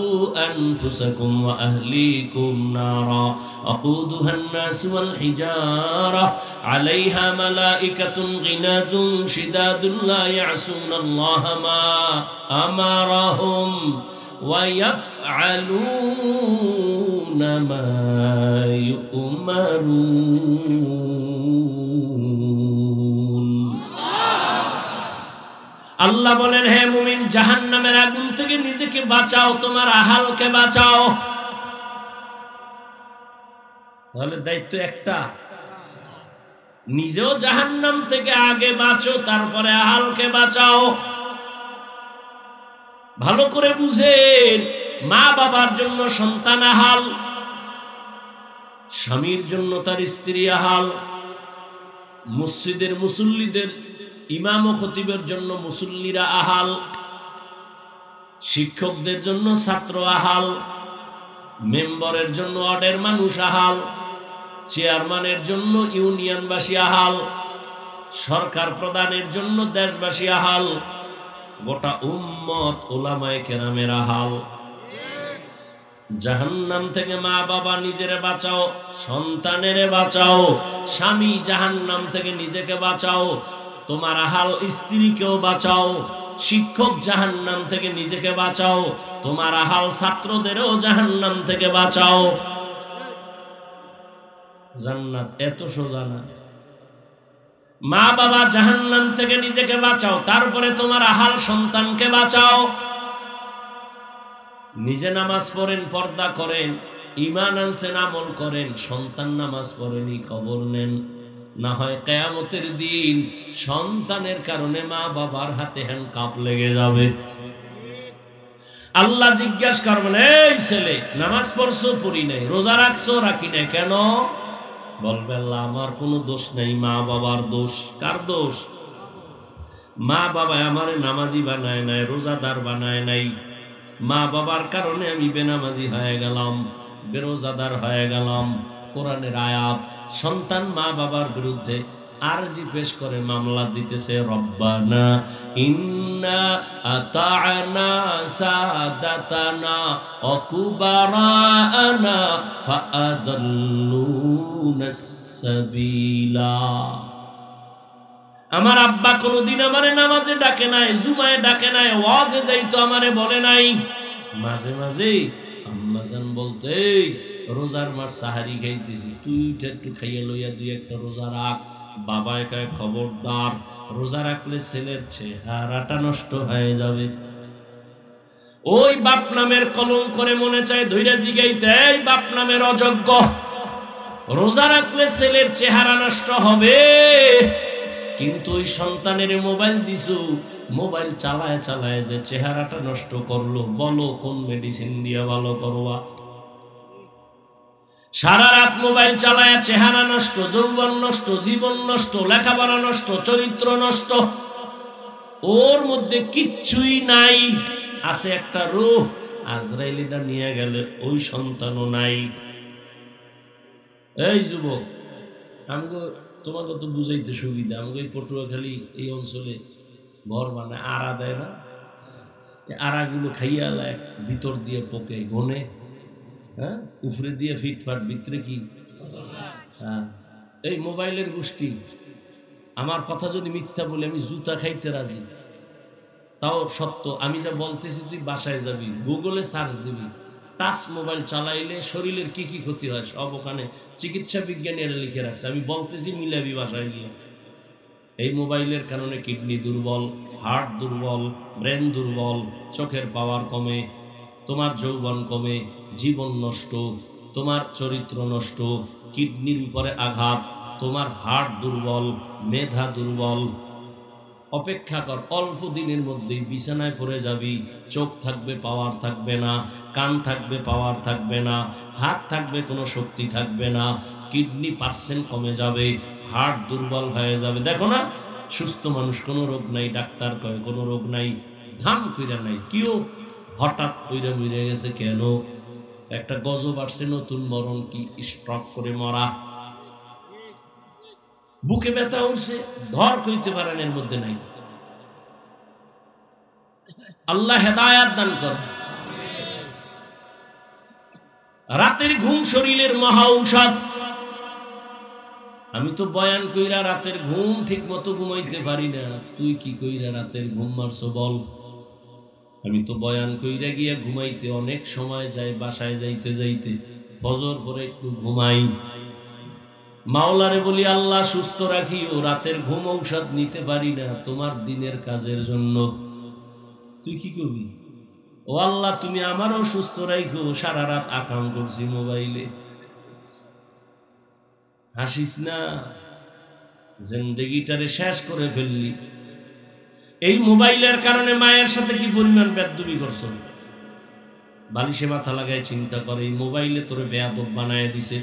আনফুসাকুম ওয়া আহলিকুম নারা আকুদুহান নাস ওয়াল হিজারা আলাইহা মালাইকাতুন গিনাযুন শিদাদুন লা ইয়াসুনাল্লাহা মা আমারাহুম ওয়া ইয়াফআলুনা মা ইউমারুন। আল্লাহ বলেন হে মুমিন, জাহান্নামের আগুন থেকে নিজেকে বাঁচাও, তোমার আহালকে বাঁচাও। তাহলে দায়িত্ব একটা, নিজেও জাহান্নাম থেকে আগে বাঁচো, তারপরে আহালকে বাঁচাও। ভালো করে বুঝেন, মা বাবার জন্য সন্তান আহাল, স্বামীর জন্য তার স্ত্রী আহাল, মসজিদের মুসল্লিদের ইমাম ও খতিবের জন্য মুসল্লিরা আহাল, শিক্ষকদের জন্য ছাত্র আহাল, মেম্বারের জন্য ওয়ার্ডের মানুষ আহাল, চেয়ারম্যানের জন্য ইউনিয়নবাসী আহাল, সরকার প্রধানের জন্য দেশবাসী আহাল, গোটা উম্মত ওলামায়ে কেরামের আহাল। জাহান্নাম থেকে মা বাবা নিজেরে বাঁচাও, সন্তানেরে বাঁচাও, স্বামী জাহান্নাম থেকে নিজেকে বাঁচাও, তোমার আহাল স্ত্রীকেও বাঁচাও, শিক্ষক জাহান্নাম থেকে নিজেকে বাঁচাও, তোমার আহাল ছাত্রদেরও জাহান্নাম থেকে বাঁচাও। জান্নাত এত সোজা না। মা বাবা জাহান্নাম থেকে নিজেকে বাঁচাও, তারপরে তোমার আহাল সন্তানকে বাঁচাও। নিজে নামাজ পড়েন, পর্দা করেন, ঈমান আনছেন, আমল করেন, সন্তান নামাজ পড়েনি, খবর নেন, না হয় কিয়ামতের দিন সন্তানের কারণে মা বাবার হাতে হ্যান্ডকাপ লেগে যাবে। আল্লাহ জিজ্ঞাসা করবেন, এই ছেলে নামাজ পড়ছো? পড়ি নাই। রোজা রাখছো? রাখি নাই। কেন? বলবে আল্লাহ আমার কোনো দোষ নাই, মা বাবার দোষ। কার দোষ? মা বাবা আমারে নামাজি বানায় নাই, রোজাদার বানায় নাই। মা বাবার কারণে আমি বেনামাজি হয়ে গেলাম, বেরোজাদার হয়ে গেলাম। কোরআনের আয়াত। সন্তান মা বাবার বিরুদ্ধে আরজি পেশ করে মামলা দিতেছে, রব্বানা ইন্না আতা'না সাদাতানা ওয়া কুবারানা ফাআদাল্লুনাস সাবিলা। আমার আব্বা কোনদিন আমারে নামাজে ডাকে নাই, জুমায় ডাকে নাই, ওয়াজে যাইতো আমারে বলে নাই। মাঝে মাঝে আম্মাজান বলতে, রোজার মাস সাহারি খাইতেছি, তুই একটু খাইয়া লইয়া দুই একটা রোজা রাখ। বাবা একাই খবরদার, রোজা রাখলে ছেলের চেহারাটা নষ্ট হয়ে যাবে। ওই বাপ নামের কলম করে মনে চায় ধৈর্য জিগাইতে, এই বাপ নামের অযোগ্য, রোজা রাখলে ছেলের চেহারা নষ্ট হবে। কিন্তু ওই সন্তানের মোবাইল দিছো, মোবাইল চালায় চালায় যে চেহারাটা নষ্ট করলো, বলো কোন মেডিসিন দিয়ে ভালো করবা? সারা রাত মোবাইল চালায় চেহারা নষ্ট, যৌবন নষ্ট, জীবন নষ্ট, লেখাপড়া নষ্ট, চরিত্র নষ্ট। ওর মধ্যে কিচ্ছুই নাই, আছে একটা রূহ। আজরাইলটা নিয়ে গেলে ওই সন্তানও নাই। এই যুবক, আমগো তোমাকে তো বুঝাইতে সুবিধা, আমাকে এই পটুয়াখালী এই অঞ্চলে ঘর বানায়, আড়া দেয় না? আড়াগুলো খাইয়া লায়, ভিতর দিয়ে পোকে গনে, হ্যাঁ, উপরে দিয়ে ফিটফাট, ভিতরে কি? হ্যাঁ, এই মোবাইলের গোষ্ঠী। আমার কথা যদি মিথ্যা বলে আমি জুতা খাইতে রাজি, তাও সত্য। আমি যা বলতেছি তুই বাসায় যাবি, গুগলে সার্চ দিবি, টাচ মোবাইল চালাইলে শরীরের কি কি ক্ষতি হয় সব ওখানে চিকিৎসা বিজ্ঞানীরা লিখে রাখছে। আমি বলতেছি মিলাবি বাসায় গিয়ে। এই মোবাইলের কারণে কিডনি দুর্বল, হার্ট দুর্বল, ব্রেন দুর্বল, চোখের পাওয়ার কমে, তোমার যৌবন কমে, জীবন নষ্ট, তোমার চরিত্র নষ্ট, কিডনির উপরে আঘাত, তোমার হার্ট দুর্বল, মেধা দুর্বল। অপেক্ষা কর, অল্প দিনের মধ্যেই বিছানায় পড়ে যাবি। চোখ থাকবে, পাওয়ার থাকবে না, কান থাকবে, পাওয়ার থাকবে না, হাত থাকবে, কোনো শক্তি থাকবে না, কিডনি পার্সেন্ট কমে যাবে, হার্ট দুর্বল হয়ে যাবে। দেখো না, সুস্থ মানুষ, কোনো রোগ নাই, ডাক্তার কয় কোনো রোগ নাই, ধাম কইরা নাই, কেউ হঠাৎ কইরা মরে গেছে কেন? একটা গজব আসছে, নতুন মরণ, কি স্ট্রোক করে মরা, বুকে ব্যথা উঠছে, ধর কইতে পারেন, এর মধ্যে নাই। আল্লাহ হেদায়াত দান করে। রাতের ঘুম শরীরের মহা ঔষধ। আমি তো বয়ান কইরা রাতের ঘুম ঠিক মতো ঘুমাইতে পারি না, তুই কি কইরা রাতের ঘুম মারছো বল? আমি তো বয়ান কইরা গিয়া ঘুমাইতে অনেক সময় যায়, বাসায় যাইতে যাইতে ফজর পরে একটু ঘুমাই, মাওলারে বলি আল্লাহ সুস্থ রাখিও, রাতের ঘুম ঔষধ নিতে পারি না তোমার দিনের কাজের জন্য। তুই কি করবি? ও আল্লাহ তুমি আমারও সুস্থ রাখো, সারা রাত আকাম করছি মোবাইলে। হাসিস না, জিন্দেগিটারে শেষ করে ফেললি। এই মোবাইলের কারণে মায়ের সাথে কি পরিমাণ বেয়াদবি করছো? বালিশে মাথা লাগায় চিন্তা করে, এই মোবাইলে তোরে বেয়াদব বানায় দিছে।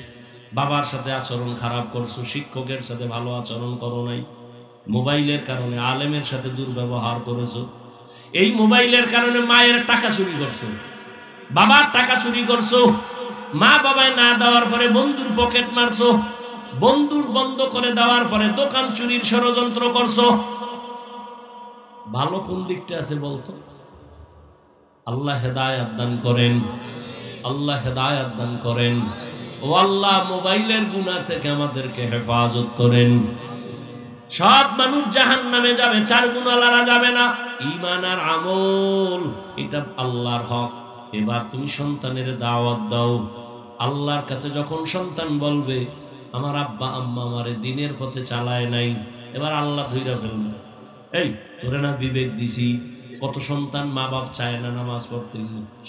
বাবার সাথে আচরণ খারাপ করছো, শিক্ষকের সাথে ভালো আচরণ করো নাই, মোবাইলের কারণে আলেমের সাথে দুর্ব্যবহার করেছো। এই মোবাইলের কারণে মায়ের টাকা চুরি করছো, বাবার টাকা চুরি করছো, মা বাবায় না দেওয়ার পরে বন্ধুর পকেট মারছো, বন্ধুর বন্ধ করে দেওয়ার পরে দোকান চুরির ষড়যন্ত্র করছো। ভালো কোন দিকটা আছে বলতো? আল্লাহ হেদায়াত দান করেন, আল্লাহ হেদায়াত দান করেন। ও আল্লাহ মোবাইলের গুনাহ থেকে আমাদেরকে হেফাজত করেন। সব মানুষ জাহান্নামে যাবে, 4 গুণালারা যাবে না। ঈমান আর আমল, এটা আল্লাহর হক। এবার তুমি সন্তানের দাওয়াত দাও। আল্লাহর কাছে যখন সন্তান বলবে আমার আব্বা আম্মা আমারে দিনের পথে চালায় নাই, এবার আল্লাহ ধইরা ফেলবে, এই তোরে না বিবেক দিছি। কত সন্তান মা বাপ চায় না নামাজ পড়তে,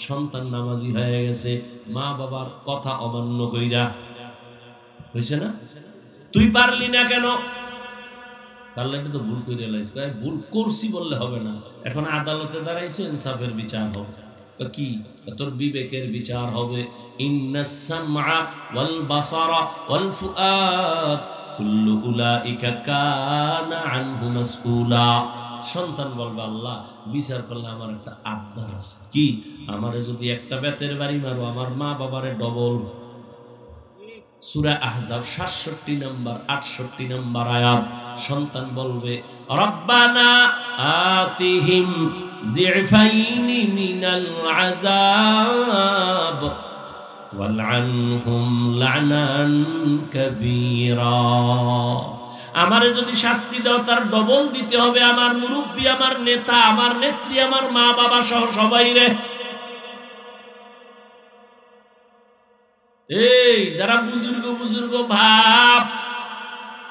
সন্তান নামাজি হয়ে গেছে মা বাবার কথা অমান্য কইরা। হইছে না? তুই পারলি না কেন? পারলে তো ভুল কইরা লাইছ, ভুল করছি বললে হবে না, এখন আদালতে দাঁড়াইছো, ইনসাফের বিচার হবে। কি তোর বিবেকের বিচার হবে। ইন্নাস সামআ ওয়াল বাসারা ওয়াল ফুআদ কুল্লু উলাইকা কানা আনহু মাসউলা। সন্তান বলবে আল্লাহ বিচার করলে আমার একটা আবদার আছে, কি? আমারে যদি একটা বেতের বাড়ি মারো, আমার মা বাবারে ডবল। সূরা আহজাব ৬৭ নম্বর ৬৮ নম্বর আয়াত। সন্তান বলবে রব্বানা আতিহিম যিফাইনি মিনাল আযাব ওয়ালআনহুম লা'নান কাবীরা। আমারে যদি শাস্তি দাও তার ডবল দিতে হবে, আমার মুরব্বী, আমার নেতা, আমার নেত্রী, আমার মা বাবা সহ সবাই রে। এই যারা বুজুর্গ ভাব,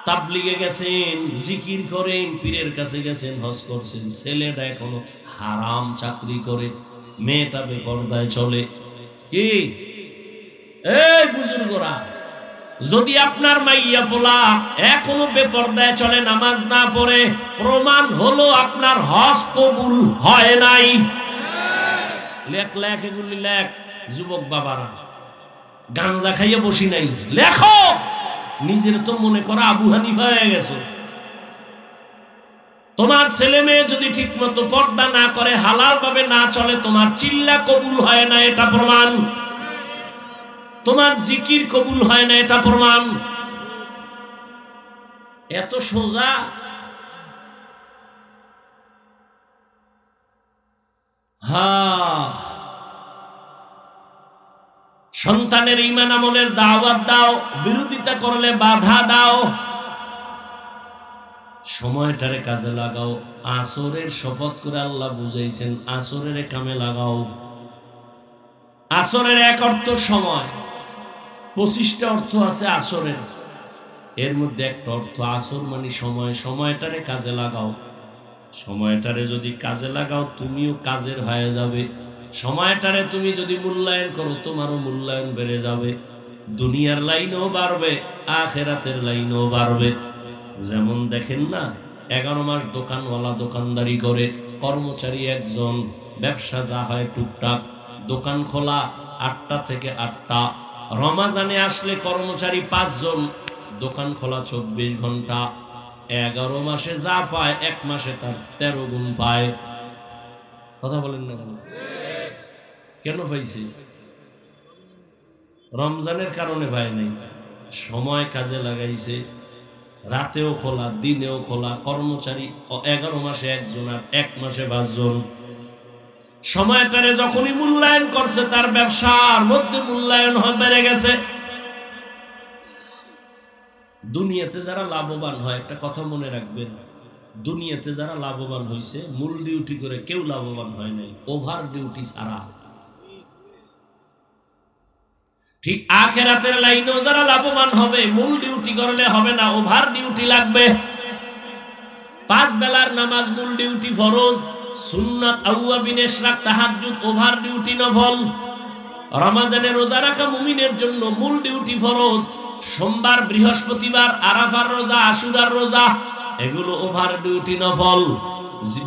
তাবলিগে গেছেন, জিকির করেন, পীরের কাছে গেছেন, হজ করছেন, ছেলেটা এখনো হারাম চাকরি করে, মেয়েটা বেপরদায় চলে। কি এই বুজুর্গরা, যদি আপনার মাইয়া পোলা এখনো বেপরদায় চলে, নামাজ না পড়ে, প্রমাণ হলো আপনার হজ কবুল হয় নাই। লেখ লেখ, এগুলি লেখ। যুবক বাবারা, গাঞ্জা খাইয়ে বসি নাই, লেখো। নিজের তো মনে করা আবু হানিফা হয়ে গেছো। তোমার ছেলে মেয়ে যদি ঠিক মতো পর্দা না করে, হালাল ভাবে না চলে, তোমার চিল্লা কবুল হয় না, এটা প্রমাণ। তোমার জিকির কবুল হয় না, এটা প্রমাণ। এত সোজা। সন্তানের ঈমান আমলের দাওয়াত দাও, বিরোধিতা করলে বাধা দাও, সময়টারে কাজে লাগাও। আসরের শপথ করে আল্লাহ বুঝাইছেন, আসরের কামে লাগাও। আসরের এক অর্থ সময়, 25টা অর্থ আছে আসরের, এর মধ্যে একটা অর্থ আসর মানে সময়। সময়টারে কাজে লাগাও। সময়টারে যদি কাজে লাগাও, তুমিও কাজের হয়ে যাবে। সময়টারে তুমি যদি মূল্যায়ন করো, তোমারও মূল্যায়ন বেড়ে যাবে। দুনিয়ার লাইনও বাড়বে, আখেরাতের লাইনও বাড়বে। যেমন দেখেন না, 11 মাস দোকানওয়ালা দোকানদারি করে, কর্মচারী একজন, ব্যবসা যা হয় টুকটাক, দোকান খোলা 8টা থেকে 8টা। রমাজানে আসলে কর্মচারী 5 জন, দোকান খোলা 24 ঘন্টা। 11 মাসে যা পায় 1 মাসে তার 13 গুণ পায়। কথা বলেন না কেন? কেন পাইছে? রমজানের কারণে পায় নাই, সময় কাজে লাগাইছে। রাতেও খোলা, দিনেও খোলা, কর্মচারী 11 মাসে 1 জন আর 1 মাসে 5 জন। সময়টারে যখনই মূল্যায়ন করছে, তার ব্যবসার মধ্যে মূল্যায়ন বেড়ে গেছে। দুনিয়াতে যারা লাভবান হয়, একটা কথা মনে রাখবেন, দুনিয়াতে যারা লাভবান হয়েছে মূল ডিউটি করে কেউ লাভবান হয় নাই, ওভার ডিউটি ছাড়া। ঠিক আখিরাতের লাইনেও যারা লাভবান হবে, মূল ডিউটি করলে হবে না, ওভার ডিউটি লাগবে। 5 বেলার নামাজ মূল ডিউটি ফরজ, সুন্নাত আউয়াবিন ইশরাক তাহাজ্জুদ ওভার ডিউটি নফল। রমজানে রোজা রাখা মুমিনের জন্য মূল ডিউটি ফরজ, সোমবার বৃহস্পতিবার আরাফার রোজা আশুরার রোজা এগুলো ওভার ডিউটি নফল।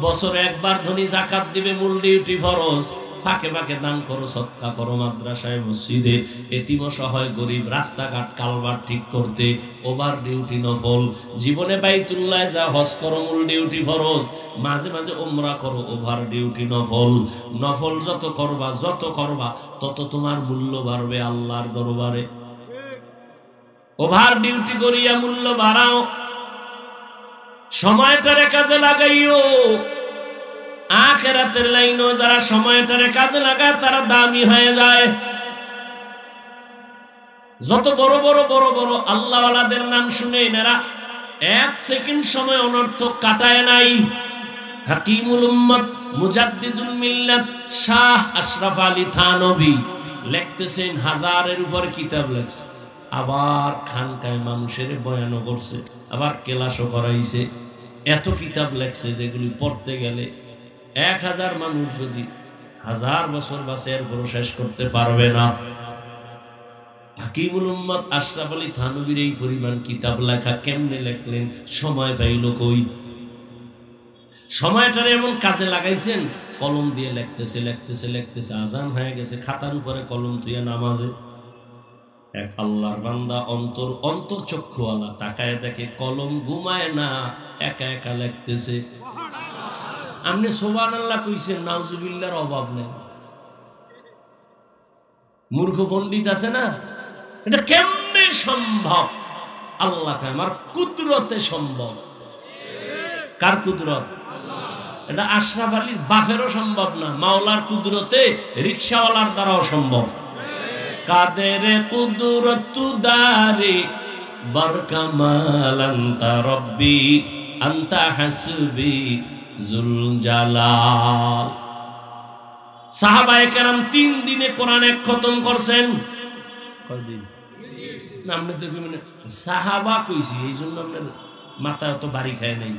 বছরে একবার ধনী যাকাত দিবে, মূল ডিউটি ফরজ। ফাঁকে ফাঁকে দান করো, সদকা করো, মাদ্রাসায় মসজিদে এতিম অসহায় গরিব রাস্তাঘাট কালভার্ট ঠিক করতে ওভার ডিউটি নফল। জীবনে বাইতুল্লাহ যা হজ করো, মূল ডিউটি ফরজ। মাঝে মাঝে উমরা করো, ওভার ডিউটি নফল। নফল যত করবা তত তোমার মূল্য বাড়বে আল্লাহর দরবারে। ওভার ডিউটি করিয়া মূল্য বাড়াও, সময়টারে কাজে লাগাইও। আখিরাতের লাইনও যারা সময়টারে কাজে লাগায় তারা দামি হয়ে যায়। যত বড় বড় আল্লাহওয়ালাদের নাম শুনে এনারা 1 সেকেন্ড সময় অনর্থক কাটায় নাই। হাকিমুল উম্মত মুজাদ্দিদুল মিল্লাত শাহ আশরাফ আলী থানভী লিখতেছেন, 1000-এর উপর কিতাব লেখছে, আবার খানকায় মানুষের বয়ানও করছে, আবার ক্লাসও করাইছে। এত কিতাব লেখছে যেগুলি পড়তে গেলে 1000 মানুষ যদি 1000 বছর বাঁচে এরপরও শেষ করতে পারবে না। হাকিমুল উম্মত আশরাফ আলী থানভীর এই পরিমাণ কিতাব লেখা কেমনে লেখলেন? সময় পাইল কই? সময়টারে এমন কাজে লাগাইছেন, কলম দিয়ে লিখতেছে, আজান হয়ে গেছে, খাতার উপরে কলম তুইয়া নামাজে। এক আল্লাহর বান্দা অন্তর চক্ষুওয়ালা তাকায় দেখে কলম ঘুমায় না, একা একা লিখতেছে। আপনি সুবহানাল্লাহ কইছেন, নাউজুবিল্লাহর অভাব নেই। মূর্খ পণ্ডিত আছে না, এটা কেমনে সম্ভব? আল্লাহ আমার কুদরতে সম্ভব। কার কুদরত? এটা আশরাফ আলীর বাপেরও সম্ভব না, মাওলার কুদরতে রিকশাওয়ালার দ্বারাও সম্ভব। কাদের কুদরত দারে বরকামাল আনতা রব্বি আনতা হাসবি জুল জালাল। সাহাবায়ে কেরাম 3 দিনে কোরআন খতম করছেন। কয়দিন? না আপনি তো মানে সাহাবা কইছি, এই জন্য আপনার মাথা অত বাড়ি খায় নাই।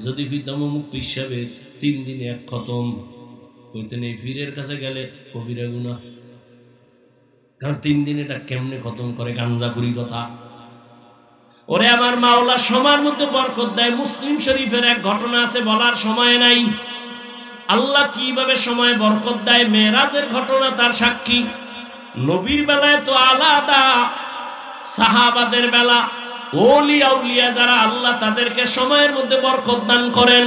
যদি কইতাম অমুক হিসাবে 3 দিনে 1 খতম কইতেন, এই পীরের কাছে গেলে কবিরা গুনাহ। কারণ 3 দিন এটা কেমনে খতম করে? গাঞ্জাখুরি কথা। ওরে আমার মাওলা সময়ের মধ্যে বরকত দেয়। মুসলিম শরীফের এক ঘটনা আছে, বলার সময় নাই। আল্লাহ কিভাবে সময় বরকত দেয়, মেরাজের ঘটনা তার সাক্ষী। নবীর বেলায় তো আলাদা, সাহাবাদের বেলা, ওলিয়া উলিয়া যারা আল্লাহ তাদেরকে সময়ের মধ্যে বরকত দান করেন।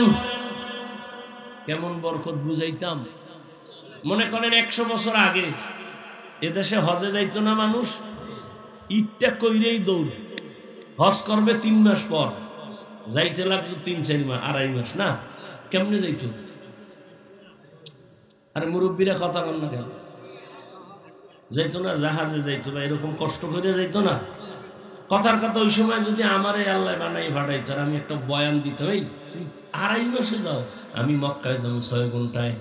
কেমন বরকত বুঝাইতাম? মনে করেন 100 বছর আগে এদেশে হজে যাইতো না মানুষ, ইটটা কইরেই দৌড়। হজ করবে 3 মাস পর, যাইতে লাগতো 3-4 মাস, 2.5 মাস। না কেমনে যাইতো? আরে মুরব্বীরা কথা কন না কেন? যাইতো না, জাহাজে যাইতো না, এরকম কষ্ট করে যাইতো না। কথার কথা, ওই সময় যদি আমারে আল্লাহ বানাই ভাড়াইতো আর আমি একটা বয়ান দিতে, এই তুই 2.5 মাসে যাও, আমি মক্কায় যাবো 6 ঘন্টায়,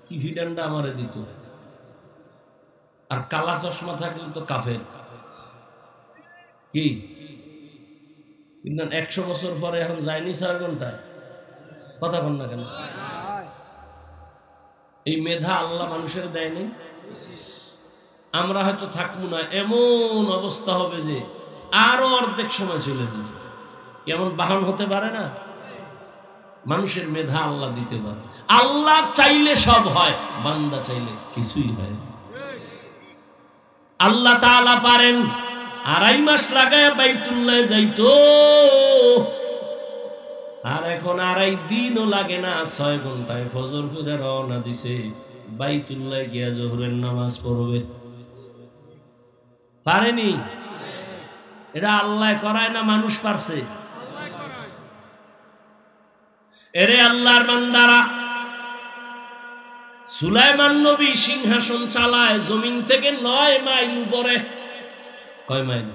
কি ফিডান্ডা আমারে দিত। আর কালা চশমা থাকলে তো কাফের। কি কিন্তু 100 বছর পরে এখন যায়নি 6 ঘন্টায়। কথা বল না কেন? এই মেধা আল্লাহ মানুষের দেয়নি। আমরা হয়তো থাকবো না, এমন অবস্থা হবে যে আরো অর্ধেক সময় চলে যাবে। এমন বাহন হতে পারে না? মানুষের মেধা আল্লাহ দিতে পারে। আল্লাহ চাইলে সব হয়, বান্দা চাইলে কিছুই হয় না। আল্লাহ তাআলা পারেন 2.5 মাস লাগায় বাইতুল্লাহ যাইতো, আর এখন 2.5 দিনও লাগে না, 6 ঘন্টায় ফজর করে রওনা দিছে, বাইতুল্লাহ গিয়া জোহরের নামাজ পড়বে। পারেনি? এটা আল্লাহ করায় না মানুষ পারছে? এরে আল্লাহর বান্দারা, সুলাইমান নবী সিংহাসন চালায় জমিন থেকে 9 মাইল উপরে। কয় মাইল?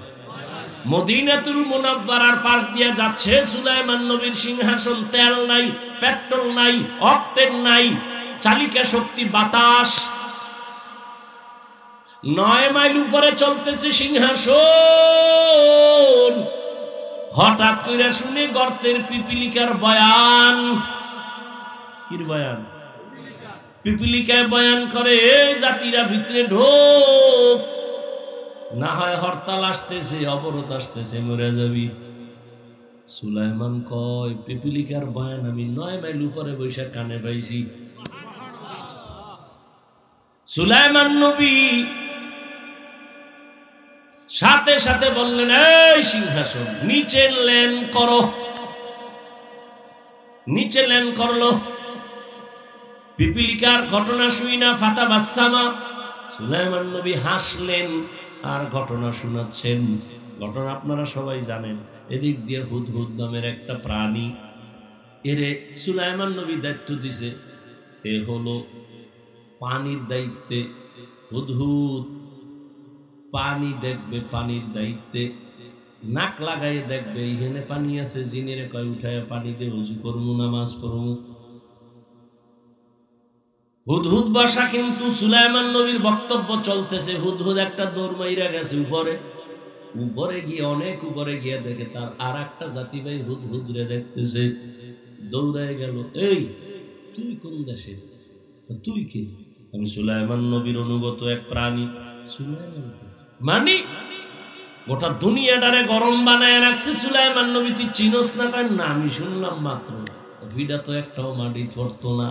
মদিনাতুল মুনাওয়ারার পাশ দিয়ে যাচ্ছে সুলাইমান নবীর সিংহাসন। তেল নাই, পেট্রোল নাই, অকটেন নাই, চালিকা শক্তি বাতাস। 9 মাইল উপরে চলতেছে সিংহাসন। হঠাৎ করে শুনে গর্তের পিপিলিকার বয়ান। কির বয়ান? পিপিলিকায় বয়ান করে, এই জাতিরা ভিতরে ঢোক, না হয় হরতাল আসতেছে, অবরোধ আসতেছে, মরে যাবি। সুলাইমান কয়, পিপিলিকার বয়ান আমি 9 মাইল উপরে বৈশা কানে পাইছি। সুলাইমান নবী সাথে সাথে বললেন, এই সিংহাসন নিচে ল্যান্ড করো। নিচে ল্যান্ড করলো। পিপিলিকার ঘটনা শুই না ফাতা বাসামা, সুলাইমান নবী হাসলেন আর ঘটনা শোনাচ্ছেন। ঘটনা আপনারা সবাই জানেন। এদিক দিয়ে হুদহুদ নামের একটা প্রাণী, এরে সুলাইমান নবী দায়িত্ব দিছে, এ হলো পানির দায়িত্বে। হুদহুদ পানি দেখবে, পানির দায়িত্বে নাক লাগাইয়ে দেখবে এখানে পানি আছে, জিনেরে কয় উঠায় পানি দিয়ে ওযু করমু, নামাজ পড়মু। হুদহুদ বাসা কিন্তু সুলাইমান নবীর বক্তব্য চলতেছে। হুদহুদ একটা দৌড় মাইরা গেছে উপরে। উপরে গিয়ে অনেক উপরে গিয়ে দেখে তার আর একটা জাতি ভাই হুদহুদ রে দেখতেছে, দৌড়ায় গেল। এই তুই কোন দেশের? তুই কে? আমি সুলাইমান নবীর অনুগত এক প্রাণী। সুলাইমান মানি গোটা দুনিয়াটারে গরম বানায় রাখছে সুলাইমান নবী, তুই চিনোস না? কেন না, আমি শুনলাম মাত্র, ভিডা তো একটাও মাটি ধরতো না।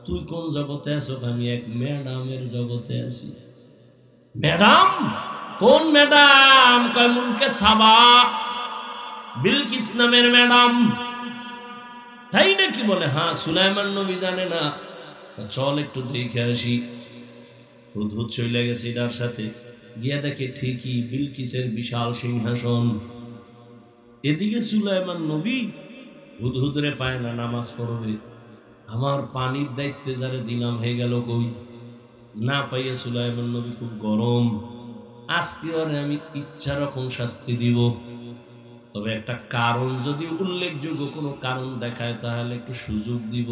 তুই কোন জগতে আছো? আমি এক ম্যাডামের জগতে আছি। ম্যাডাম? কোন ম্যাডাম? কয় মুলকে সাবা, বিলকিস নামের ম্যাডাম। তাই নাকি? বলে হ্যাঁ। সুলাইমান নবী জানে না, চল একটু দেখে আসি। হুদহুদ চলে গেছে এটার সাথে, গিয়া দেখে ঠিকই বিলকিসের বিশাল সিংহাসন। এদিকে সুলাইমান নবী হুদহুদরে পায় না, নামাজ পড়বে। আমার পানির দায়িত্বে যারা দিলাম হয়ে গেল কই? না পাইয়া সুলাইমান নবী খুব গরম। আজকে ওরে আমি ইচ্ছা রকম শাস্তি দিব, তবে একটা কারণ যদি উল্লেখযোগ্য কোনো কারণ দেখায় তাহলে একটু সুযোগ দিব।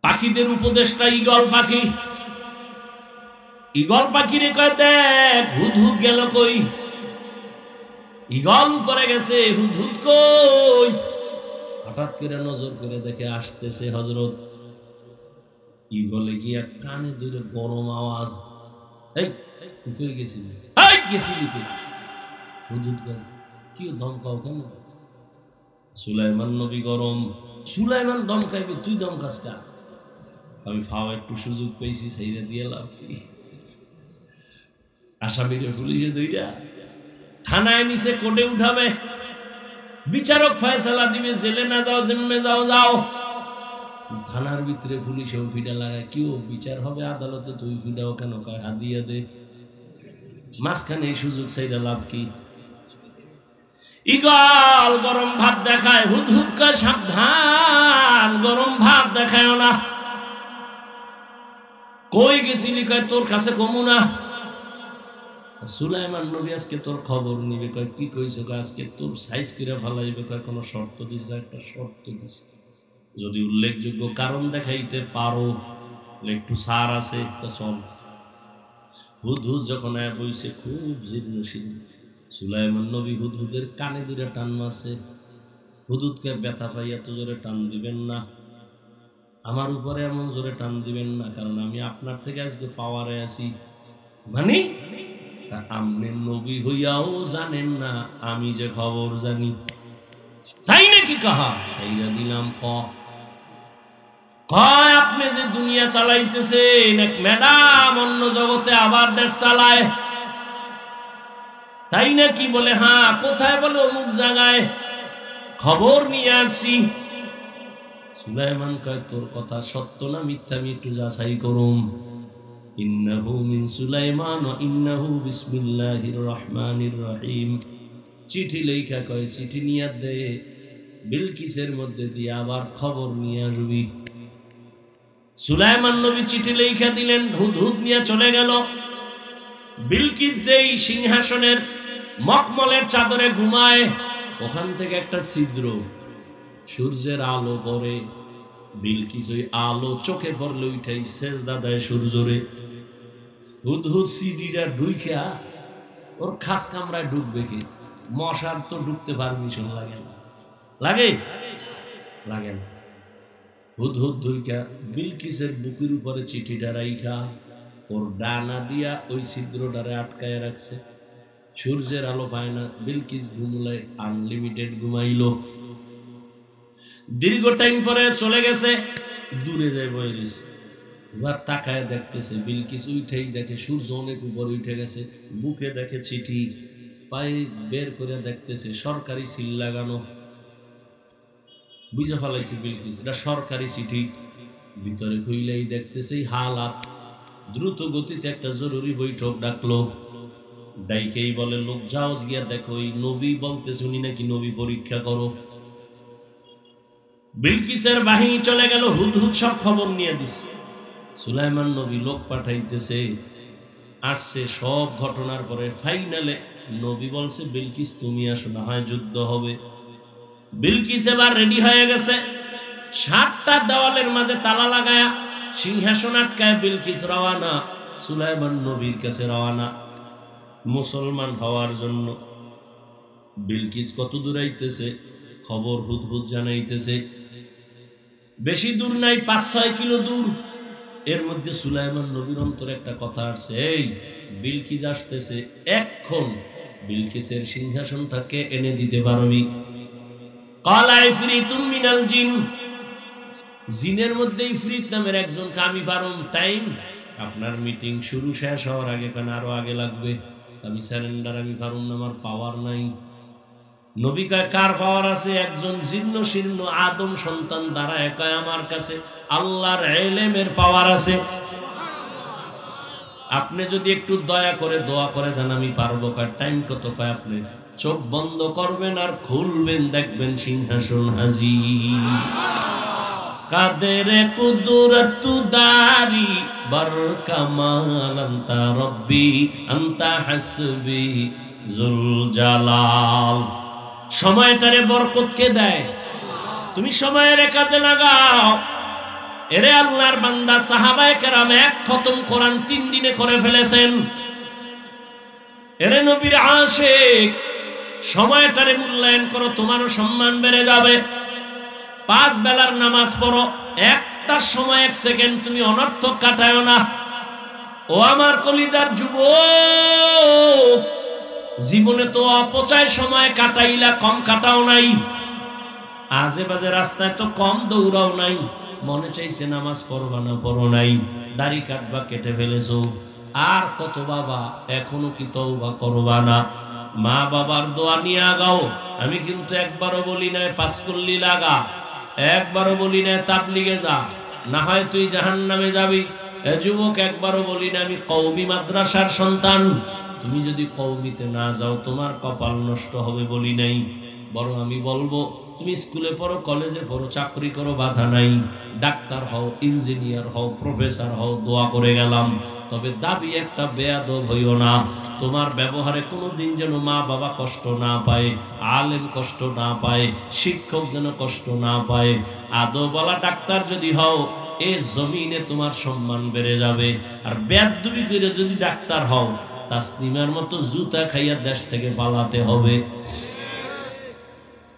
পাখিদের উপদেষ্টা ঈগল পাখি, ঈগল পাখিরে কয়, দেখ হুদহুদ গেল কই? ঈগল উপরে গেছে, হুদহুদ কই? হঠাৎ করে নজর করে দেখে আসতেছে হযরত। ঈগলে গিয়া কানে ধরে গরম আওয়াজ, এই তুই কই গেছিলি? এই গেছিলি কই? হুদহুদ কয়, কি ধমকাও কেন? সুলাইমান নবী গরম। সুলাইমান ধমকাইবে, তুই ধমকাস কা? আমি ফাও একটু সুযোগ পেয়েছি, সেইটা দিয়ে লাভ কি? আসামিকে পুলিশে ধইরা থানায় নিচে কোর্টে উঠাবে, বিচারক ফয়সালা দিবে, জেলে না যাও জিম্মে যাও। যাও থানার ভিতরে পুলিশেও ফিডা লাগায়, কেউ বিচার হবে আদালতে, তুই ফিডাও কেন? কয় হাদিয়া দে। মাঝখানে এই সুযোগ সেইটা লাভ কি? ঈগল গরম ভাব দেখায়, হুদহুদ কয় সাবধান, গরম ভাব দেখায় না। কই গেছিলি? কয় তোর কাছে কমু না। সুলাইমান নবী আজকে তোর খবর নিবে। কয় কি কইছে? কয় আজকে তোর সাইজ করে ফালাইবে। কয় কোন শর্ত দিস? একটা শর্ত দিস, যদি উল্লেখযোগ্য কারণ দেখাইতে পারো একটু সার আছে তো চল। হুদহুদ যখন বইছে খুব জীর্ণশীল, সুলাইমান নবী হুদহুদের কানে ধরে টান মারছে। হুদহুদকে ব্যথা পাই, এত জোরে টান দিবেন না, আমার উপরে এমন জোরে টান দিবেন না, কারণ আমি আপনার থেকে আজকে পাওয়ারে আছি। মানে আপনি নবী হইয়াও জানেন না আমি যে খবর জানি, তাই নাকি? কি কাহা সাইরা দিলাম কয় আপনি যে দুনিয়া চালাইতেছেন এক ম্যাডাম অন্য জগতে আবার দেশ চালায় তাই না কি বলে হ্যাঁ কোথায় বলে অমুক জায়গায় খবর নিয়ে আসছি সুলাইমান কয় তোর কথা সত্য না মিথ্যা আমি একটু যাচাই করুম ইন্নাহু মিন সুলাইমান ওয়া ইন্নাহু বিসমিল্লাহির রহমানির রহিম চিঠি লেখা কয় চিঠি নিয়ে দে বিলকিসের মধ্যে দিয়ে আবার খবর নিয়ে আসবি সুলাইমান নবী চিঠি লেখা দিলেন হুদহুদ নিয়ে চলে গেল বিলকিস যেই সিংহাসনের মখমলের চাদরে ঘুমায় ওখান থেকে একটা ছিদ্র সূর্যের আলো পড়ে বিলকিস ওই আলো চোখে পড়লে উঠাই সেজদা দেয় সূর্যরে হুদহুদ সিডিটা ঢুইকা ওর খাস কামরায় ঢুকবে কি মশার তো ঢুকতে পারমিশন লাগে না লাগে লাগে না হুদহুদ ঢুইকা বিলকিসের বুকের উপরে চিঠিটা রাইখা ওর ডানা দিয়া ওই ছিদ্রটারে আটকায় রাখছে সূর্যের আলো পায় না বিলকিস ঘুমলে আনলিমিটেড ঘুমাইল দীর্ঘ টাইম পরে চলে গেছে দূরে যায় বইরিস এবার তাকায় দেখতেছে বিলকিস উঠেই দেখে সূর্য অনেক উপরে উঠে গেছে বুকে দেখে চিঠি পায়ে বের করে দেখতেছে সরকারি সিল লাগানো বুঝে ফেলাইছে বিলকিস এটা সরকারি চিঠি ভিতরে খুইলেই দেখতেছে হালাত দ্রুত গতিতে একটা জরুরি বৈঠক ডাকলো ডাইকেই বলে লোক যাও গিয়া দেখো ওই নবী বলতেছে উনি নাকি নবী পরীক্ষা করো বিলকিসের বাহিনী চলে গেল হুদহুদ সব খবর নিয়ে দিছে সুলাইমান নবী লোক পাঠাইতেছে আসছে সব ঘটনার পরে ফাইনালে নবী বলছে বিলকিস তুমি আসো না হয় যুদ্ধ হবে বিলকিস এবার রেডি হয়ে গেছে 7টা দেওয়ালের মাঝে তালা লাগায়া সিংহাসন আটকায় বিলকিস রওয়ানা সুলাইমান নবীর কাছে রওয়ানা মুসলমান হওয়ার জন্য বিলকিস কত দূর আইতেছে খবর হুদহুদ জানাইতেছে বেশি দূর নাই 5-6 কিলো দূর এর মধ্যে সুলাইমান নবীর অন্তরে একটা কথা আসছে এই বিলকিস আসতেছে এখন বিলকিসের সিংহাসনটাকে এনে দিতে পারবি ক্বালা ইফরিতুম মিনাল জিন জিনের মধ্যে ইফরিত নামের একজনকে আমি পারুম টাইম আপনার মিটিং শুরু শেষ হওয়ার আগে কেন আরো আগে লাগবে আমি সারেন্ডার আমি পারুম না আমার পাওয়ার নাই নবী কয় কার পাওয়ার আছে একজন জীর্ণ শীর্ণ আদম সন্তান দ্বারা একাই আমার কাছে আল্লাহর ইলমের পাওয়ার আছে আপনি যদি একটু দয়া করে দোয়া করে দেন আমি পারবো কার টাইম কত কয় আপনি চোখ বন্ধ করবেন আর খুলবেন দেখবেন সিংহাসন হাজির কাদের কুদরত দারি বার কামাল আনতা রব্বি আনতা হাসবি জুল জালাল সময়টারে বরকত কে দেয় তুমি সময়ের কাজে লাগাও এরে আল্লাহর বান্দা সাহাবায়ে কেরাম এক খতম কোরআন 3 দিনে করে ফেলেছেন এরে নবীর আশিক সময়টারে মূল্যায়ন করো তোমারও সম্মান বেড়ে যাবে 5 বেলার নামাজ পড়ো একটা সময় 1 সেকেন্ড তুমি অনর্থক কাটায়ো না ও আমার কলিজার যুবক জীবনে তো অপচয় সময় কাটাইলা কম কাটাও নাই আজে বাজে রাস্তায় তো কম দৌড়াও নাই মনে চাইছে নামাজ পড়বা না পড়ো নাই দাড়ি কাটবা কেটে ফেলেছো আর কত বাবা এখনো কি তওবা করবা না মা বাবার দোয়া নিয়ে আগাও আমি কিন্তু একবারও বলি না পাস করলি লাগা একবারও বলি না তাবলিগে যা না হয় তুই জাহান্নামে যাবি এ যুবক একবারও বলি না আমি কওমি মাদ্রাসার সন্তান তুমি যদি কওমিতে না যাও তোমার কপাল নষ্ট হবে বলি নাই বরং আমি বলবো তুমি স্কুলে পড়ো কলেজে পড়ো চাকরি করো বাধা নাই ডাক্তার হও ইঞ্জিনিয়ার হও প্রফেসর হও দোয়া করে গেলাম তবে দাবি একটা বেয়াদব হইও না তোমার ব্যবহারে কোনোদিন যেন মা বাবা কষ্ট না পায় আলেম কষ্ট না পায় শিক্ষক যেন কষ্ট না পায় আদবওয়ালা ডাক্তার যদি হও এই জমিনে তোমার সম্মান বেড়ে যাবে আর বেয়াদবি করে যদি ডাক্তার হও তাসলিমার মতো জুতা খাইয়া দেশ থেকে পালাতে হবে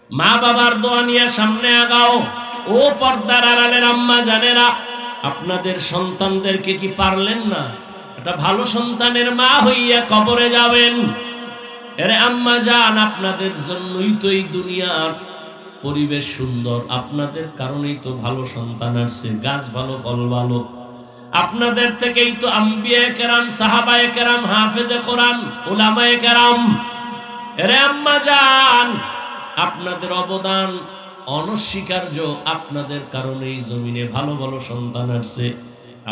মা বাবার দোয়া নিয়ে সামনে আগাও ও পর্দার আড়ালের আম্মা জানেরা আপনাদের সন্তানদেরকে কি পারলেন না একটা ভালো সন্তানের মা হইয়া কবরে যাবেন এরে আম্মা জান আপনাদের জন্যই তো এই দুনিয়ার পরিবেশ সুন্দর, আপনাদের কারণেই তো ভালো সন্তান আসছে, গাছ ভালো, ফল ভালো। আপনাদের থেকেই তো আম্বিয়ায়ে কেরাম, সাহাবায়ে কেরাম, হাফেজে কোরআন, উলামায়ে কেরাম। এরে আম্মা জান, আপনাদের অবদান অনস্বীকার্য। আপনাদের কারণেই জমিনে ভালো ভালো সন্তান আসছে।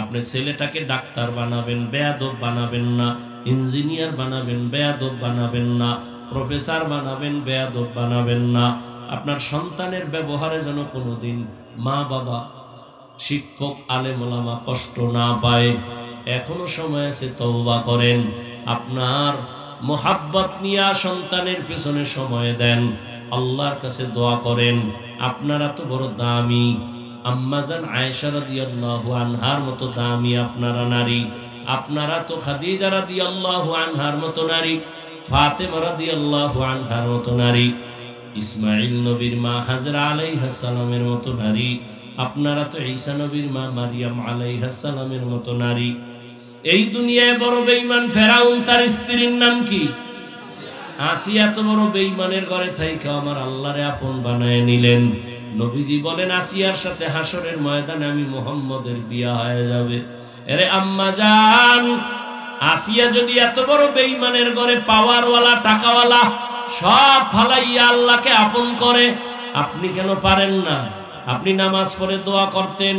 আপনি ছেলেটাকে ডাক্তার বানাবেন, বেয়াদব বানাবেন না। ইঞ্জিনিয়ার বানাবেন, বেয়াদব বানাবেন না। প্রফেসর বানাবেন, বেয়াদব বানাবেন না। আপনার সন্তানের ব্যবহারে যেন কোনোদিন মা বাবা, শিক্ষক, আলেম ওলামা কষ্ট না পায়। এখনো সময় আছে, তওবা করেন। আপনার মোহাব্বত নিয়ে সন্তানের পেছনে সময় দেন, আল্লাহর কাছে দোয়া করেন। আপনারা তো বড় দামি। আম্মাজান আয়েশা রাদিয়াল্লাহু আনহার মতো দামি আপনারা নারী। আপনারা তো খাদিজা রাদিয়াল্লাহু আনহার মতো নারী, ফাতেমা রাদিয়াল্লাহু আনহার মতো নারী, ইসমাইল নবীর মা হাজরা আলাইহিস সালামের মতো নারী। আপনারা তো ঈসা নবীর মা মারিয়াম আলাইহিস সালামের মতো নারী। এই দুনিয়ায় বড় বেঈমান ফেরাউন, তার স্ত্রীর নাম কি? আসিয়া। তো বড় বেঈমানের ঘরে থাইকা আমার আল্লাহরে আপন বানায় নিলেন। নবীজি বলেন, আসিয়ার সাথে হাসরের ময়দানে আমি মুহাম্মদের বিয়া হয়ে যাবে। এরে আম্মা জান, আসিয়া যদি এত বড় বেঈমানের ঘরে, পাওয়ারওয়ালা, টাকাওয়ালা সব ফালাইয়া আল্লাহকে আপন করে, আপনি কেন পারেন না? আপনি নামাজ পড়ে দোয়া করতেন,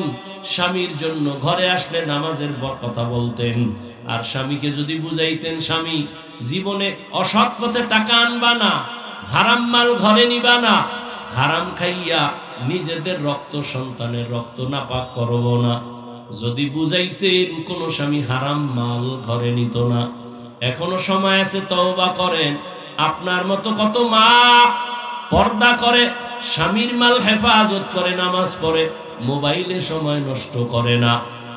স্বামীর জন্য ঘরে আসলে নামাজের কথা বলতেন। আর স্বামীকে যদি বুঝাইতেন, স্বামী জীবনে অসৎ পথে টাকা আনবা না, হারাম মাল ঘরে নিবা না, হারাম খাইয়া নিজেদের রক্ত, সন্তানের রক্ত নাপাক করব না, যদি বুঝাইতেন, কোন স্বামী হারাম মাল ঘরে নিত না। এখনো সময় আছে, তওবা করেন। আপনার মতো কত মা পর্দা করে, স্বামীর মাল হেফাজত করে, নামাজ পড়ে, মোবাইলে সময় নষ্ট করে না।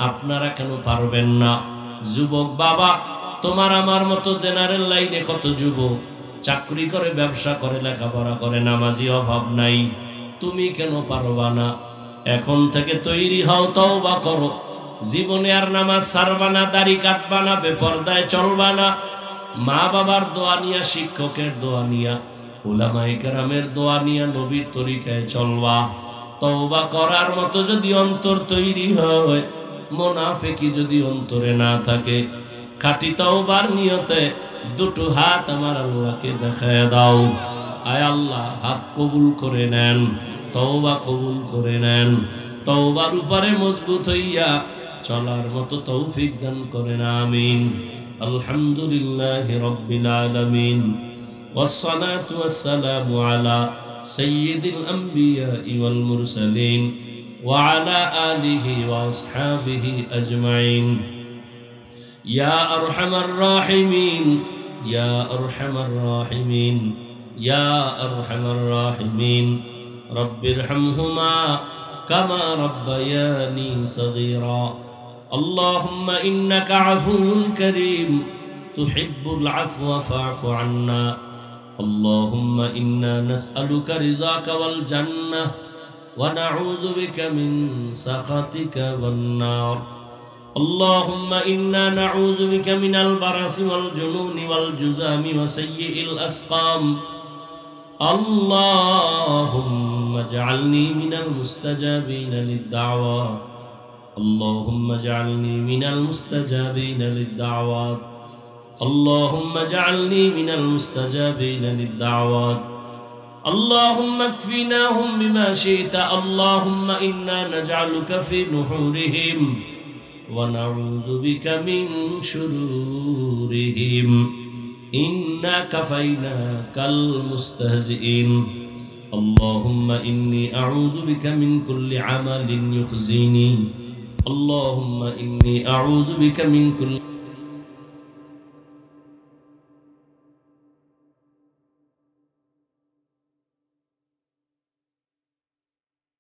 আপনারা কেন পারবেন না? যুবক বাবা, তোমার আমার মতো জেনারেল লাইনে কত যুবক চাকরি করে, ব্যবসা করে, লেখাপড়া করে, নামাজি অভাব নাই। তুমি কেন পারবা না? এখন থেকে তৈরি হও, তওবা করো। জীবনে আর নামাজ ছাড়বা না, দাড়ি কাটবা না, বেপরদায় চলবা না। মা বাবার দোয়া নিয়া, শিক্ষকের দোয়া নিয়া, উলামায়ে কেরামের দোয়া নিয়া নবীর তরিকায় চলবা। তওবা করার মতো যদি অন্তর তৈরি হয়, মুনাফিকি যদি অন্তরে না থাকে, খাঁটি তওবার নিয়তে দুটো হাত আমার আল্লাহকে দেখায় দাও। আয় আল্লাহ, হাত কবুল করে নেন, তওবা কবুল করে নেন। তওবার উপরে মজবুত হইয়া চলার মতো তৌফিক দান করেন, আমিন। আলহামদুলিল্লাহি রাব্বিল আলামিন, والصلاة والسلام على سيد الأنبياء والمرسلين وعلى آله وأصحابه أجمعين. يا أرحم الراحمين، يا أرحم الراحمين، يا أرحم الراحمين، رب ارحمهما كما ربياني صغيرا. اللهم إنك عفو كريم تحب العفو فاعف عنا. اللهم إنا نسألك رضاك والجنة ونعوذ بك من سخطك والنار. اللهم إنا نعوذ بك من البرص والجنون والجذام وسيء الأسقام. اللهم اجعلني من المستجابين للدعوات. اللهم اجعلني من المستجابين للدعوات. اللهم اجعلني من المستجابين للدعوات. اللهم اكفناهم بما شئت. اللهم إنا نجعلك في نحورهم ونعوذ بك من شرورهم. إنا كفيناك المستهزئين. اللهم إني أعوذ بك من كل عمل يخزيني. اللهم إني أعوذ بك من كل